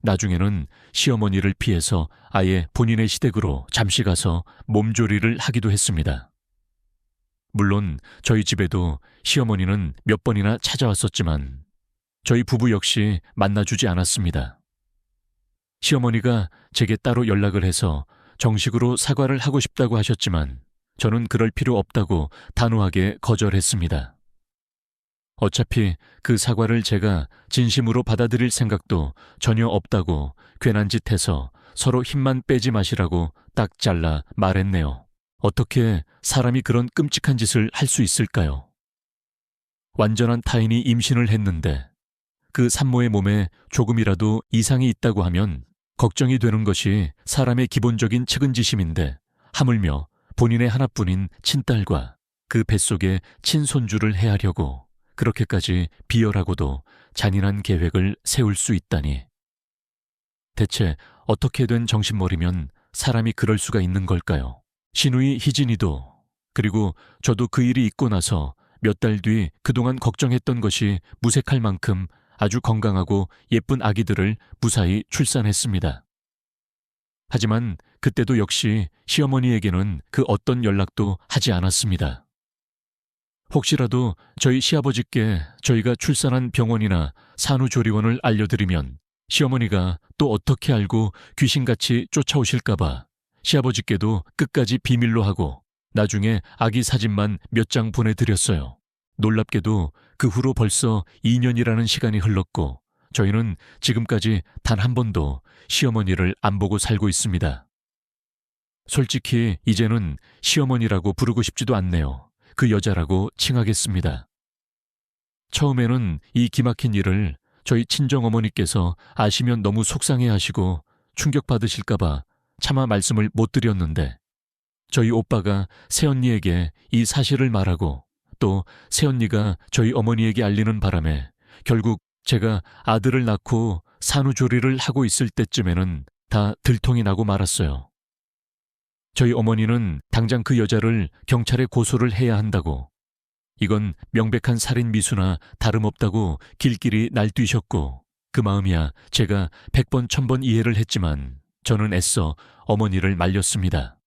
나중에는 시어머니를 피해서 아예 본인의 시댁으로 잠시 가서 몸조리를 하기도 했습니다. 물론 저희 집에도 시어머니는 몇 번이나 찾아왔었지만 저희 부부 역시 만나주지 않았습니다. 시어머니가 제게 따로 연락을 해서 정식으로 사과를 하고 싶다고 하셨지만 저는 그럴 필요 없다고 단호하게 거절했습니다. 어차피 그 사과를 제가 진심으로 받아들일 생각도 전혀 없다고 괜한 짓 해서 서로 힘만 빼지 마시라고 딱 잘라 말했네요. 어떻게 사람이 그런 끔찍한 짓을 할 수 있을까요? 완전한 타인이 임신을 했는데 그 산모의 몸에 조금이라도 이상이 있다고 하면 걱정이 되는 것이 사람의 기본적인 측은지심인데 하물며 본인의 하나뿐인 친딸과 그 뱃속에 친손주를 해하려고 그렇게까지 비열하고도 잔인한 계획을 세울 수 있다니. 대체 어떻게 된 정신머리면 사람이 그럴 수가 있는 걸까요? 시누이 희진이도 그리고 저도 그 일이 있고 나서 몇 달 뒤 그동안 걱정했던 것이 무색할 만큼 아주 건강하고 예쁜 아기들을 무사히 출산했습니다. 하지만 그때도 역시 시어머니에게는 그 어떤 연락도 하지 않았습니다. 혹시라도 저희 시아버지께 저희가 출산한 병원이나 산후조리원을 알려드리면 시어머니가 또 어떻게 알고 귀신같이 쫓아오실까봐 시아버지께도 끝까지 비밀로 하고 나중에 아기 사진만 몇 장 보내드렸어요. 놀랍게도 그 후로 벌써 2년이라는 시간이 흘렀고 저희는 지금까지 단 한 번도 시어머니를 안 보고 살고 있습니다. 솔직히 이제는 시어머니라고 부르고 싶지도 않네요. 그 여자라고 칭하겠습니다. 처음에는 이 기막힌 일을 저희 친정어머니께서 아시면 너무 속상해하시고 충격받으실까봐 차마 말씀을 못 드렸는데 저희 오빠가 새언니에게 이 사실을 말하고 또 새언니가 저희 어머니에게 알리는 바람에 결국 제가 아들을 낳고 산후조리를 하고 있을 때쯤에는 다 들통이 나고 말았어요. 저희 어머니는 당장 그 여자를 경찰에 고소를 해야 한다고, 이건 명백한 살인 미수나 다름없다고 길길이 날뛰셨고, 그 마음이야 제가 100번 1000번 이해를 했지만 저는 애써 어머니를 말렸습니다.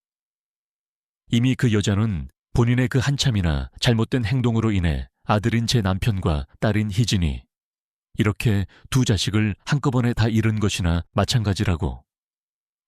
이미 그 여자는 본인의 그 한참이나 잘못된 행동으로 인해 아들인 제 남편과 딸인 희진이 이렇게 두 자식을 한꺼번에 다 잃은 것이나 마찬가지라고,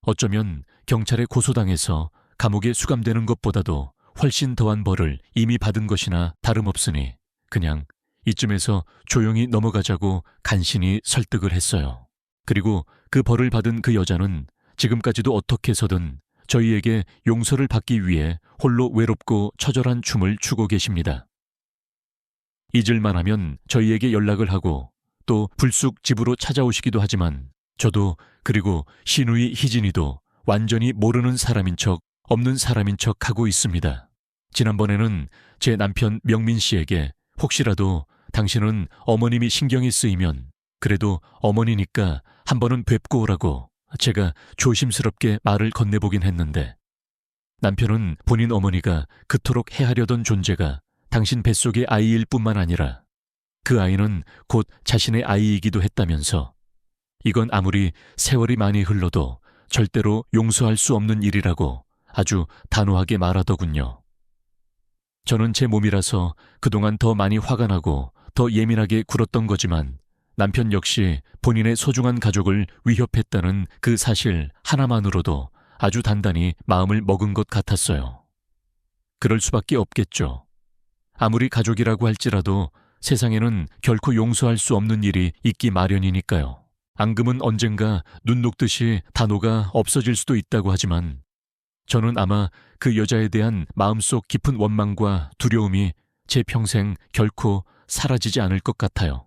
어쩌면 경찰에 고소당해서 감옥에 수감되는 것보다도 훨씬 더한 벌을 이미 받은 것이나 다름없으니 그냥 이쯤에서 조용히 넘어가자고 간신히 설득을 했어요. 그리고 그 벌을 받은 그 여자는 지금까지도 어떻게 해서든 저희에게 용서를 받기 위해 홀로 외롭고 처절한 춤을 추고 계십니다. 잊을만 하면 저희에게 연락을 하고 또 불쑥 집으로 찾아오시기도 하지만 저도, 그리고 시누이 희진이도 완전히 모르는 사람인 척, 없는 사람인 척 하고 있습니다. 지난번에는 제 남편 명민 씨에게 혹시라도 당신은 어머님이 신경이 쓰이면 그래도 어머니니까 한 번은 뵙고 오라고 제가 조심스럽게 말을 건네보긴 했는데, 남편은 본인 어머니가 그토록 해하려던 존재가 당신 뱃속의 아이일 뿐만 아니라 그 아이는 곧 자신의 아이이기도 했다면서 이건 아무리 세월이 많이 흘러도 절대로 용서할 수 없는 일이라고 아주 단호하게 말하더군요. 저는 제 몸이라서 그동안 더 많이 화가 나고 더 예민하게 굴었던 거지만 남편 역시 본인의 소중한 가족을 위협했다는 그 사실 하나만으로도 아주 단단히 마음을 먹은 것 같았어요. 그럴 수밖에 없겠죠. 아무리 가족이라고 할지라도 세상에는 결코 용서할 수 없는 일이 있기 마련이니까요. 앙금은 언젠가 눈 녹듯이 다 녹아 없어질 수도 있다고 하지만 저는 아마 그 여자에 대한 마음속 깊은 원망과 두려움이 제 평생 결코 사라지지 않을 것 같아요.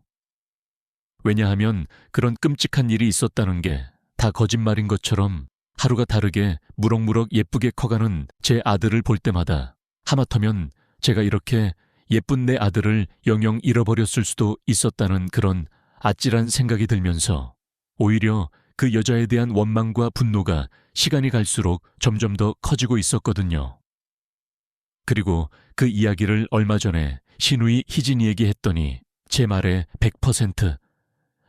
왜냐하면 그런 끔찍한 일이 있었다는 게 다 거짓말인 것처럼 하루가 다르게 무럭무럭 예쁘게 커가는 제 아들을 볼 때마다 하마터면 제가 이렇게 예쁜 내 아들을 영영 잃어버렸을 수도 있었다는 그런 아찔한 생각이 들면서 오히려 그 여자에 대한 원망과 분노가 시간이 갈수록 점점 더 커지고 있었거든요. 그리고 그 이야기를 얼마 전에 시누이 희진이에게 했더니 제 말에 100%,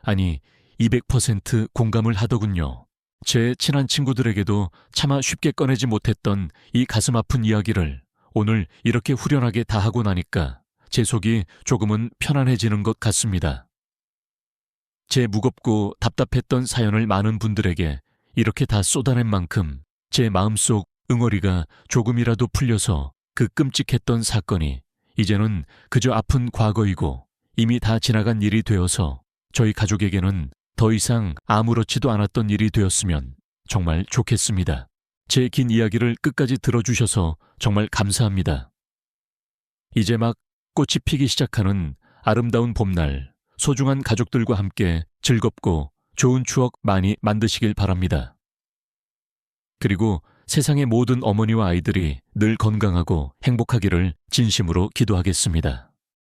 아니 200% 공감을 하더군요. 제 친한 친구들에게도 차마 쉽게 꺼내지 못했던 이 가슴 아픈 이야기를 오늘 이렇게 후련하게 다 하고 나니까 제 속이 조금은 편안해지는 것 같습니다. 제 무겁고 답답했던 사연을 많은 분들에게 이렇게 다 쏟아낸 만큼 제 마음속 응어리가 조금이라도 풀려서 그 끔찍했던 사건이 이제는 그저 아픈 과거이고 이미 다 지나간 일이 되어서 저희 가족에게는 더 이상 아무렇지도 않았던 일이 되었으면 정말 좋겠습니다. 제 긴 이야기를 끝까지 들어주셔서 정말 감사합니다. 이제 막 꽃이 피기 시작하는 아름다운 봄날, 소중한 가족들과 함께 즐겁고 좋은 추억 많이 만드시길 바랍니다. 그리고 세상의 모든 어머니와 아이들이 늘 건강하고 행복하기를 진심으로 기도하겠습니다.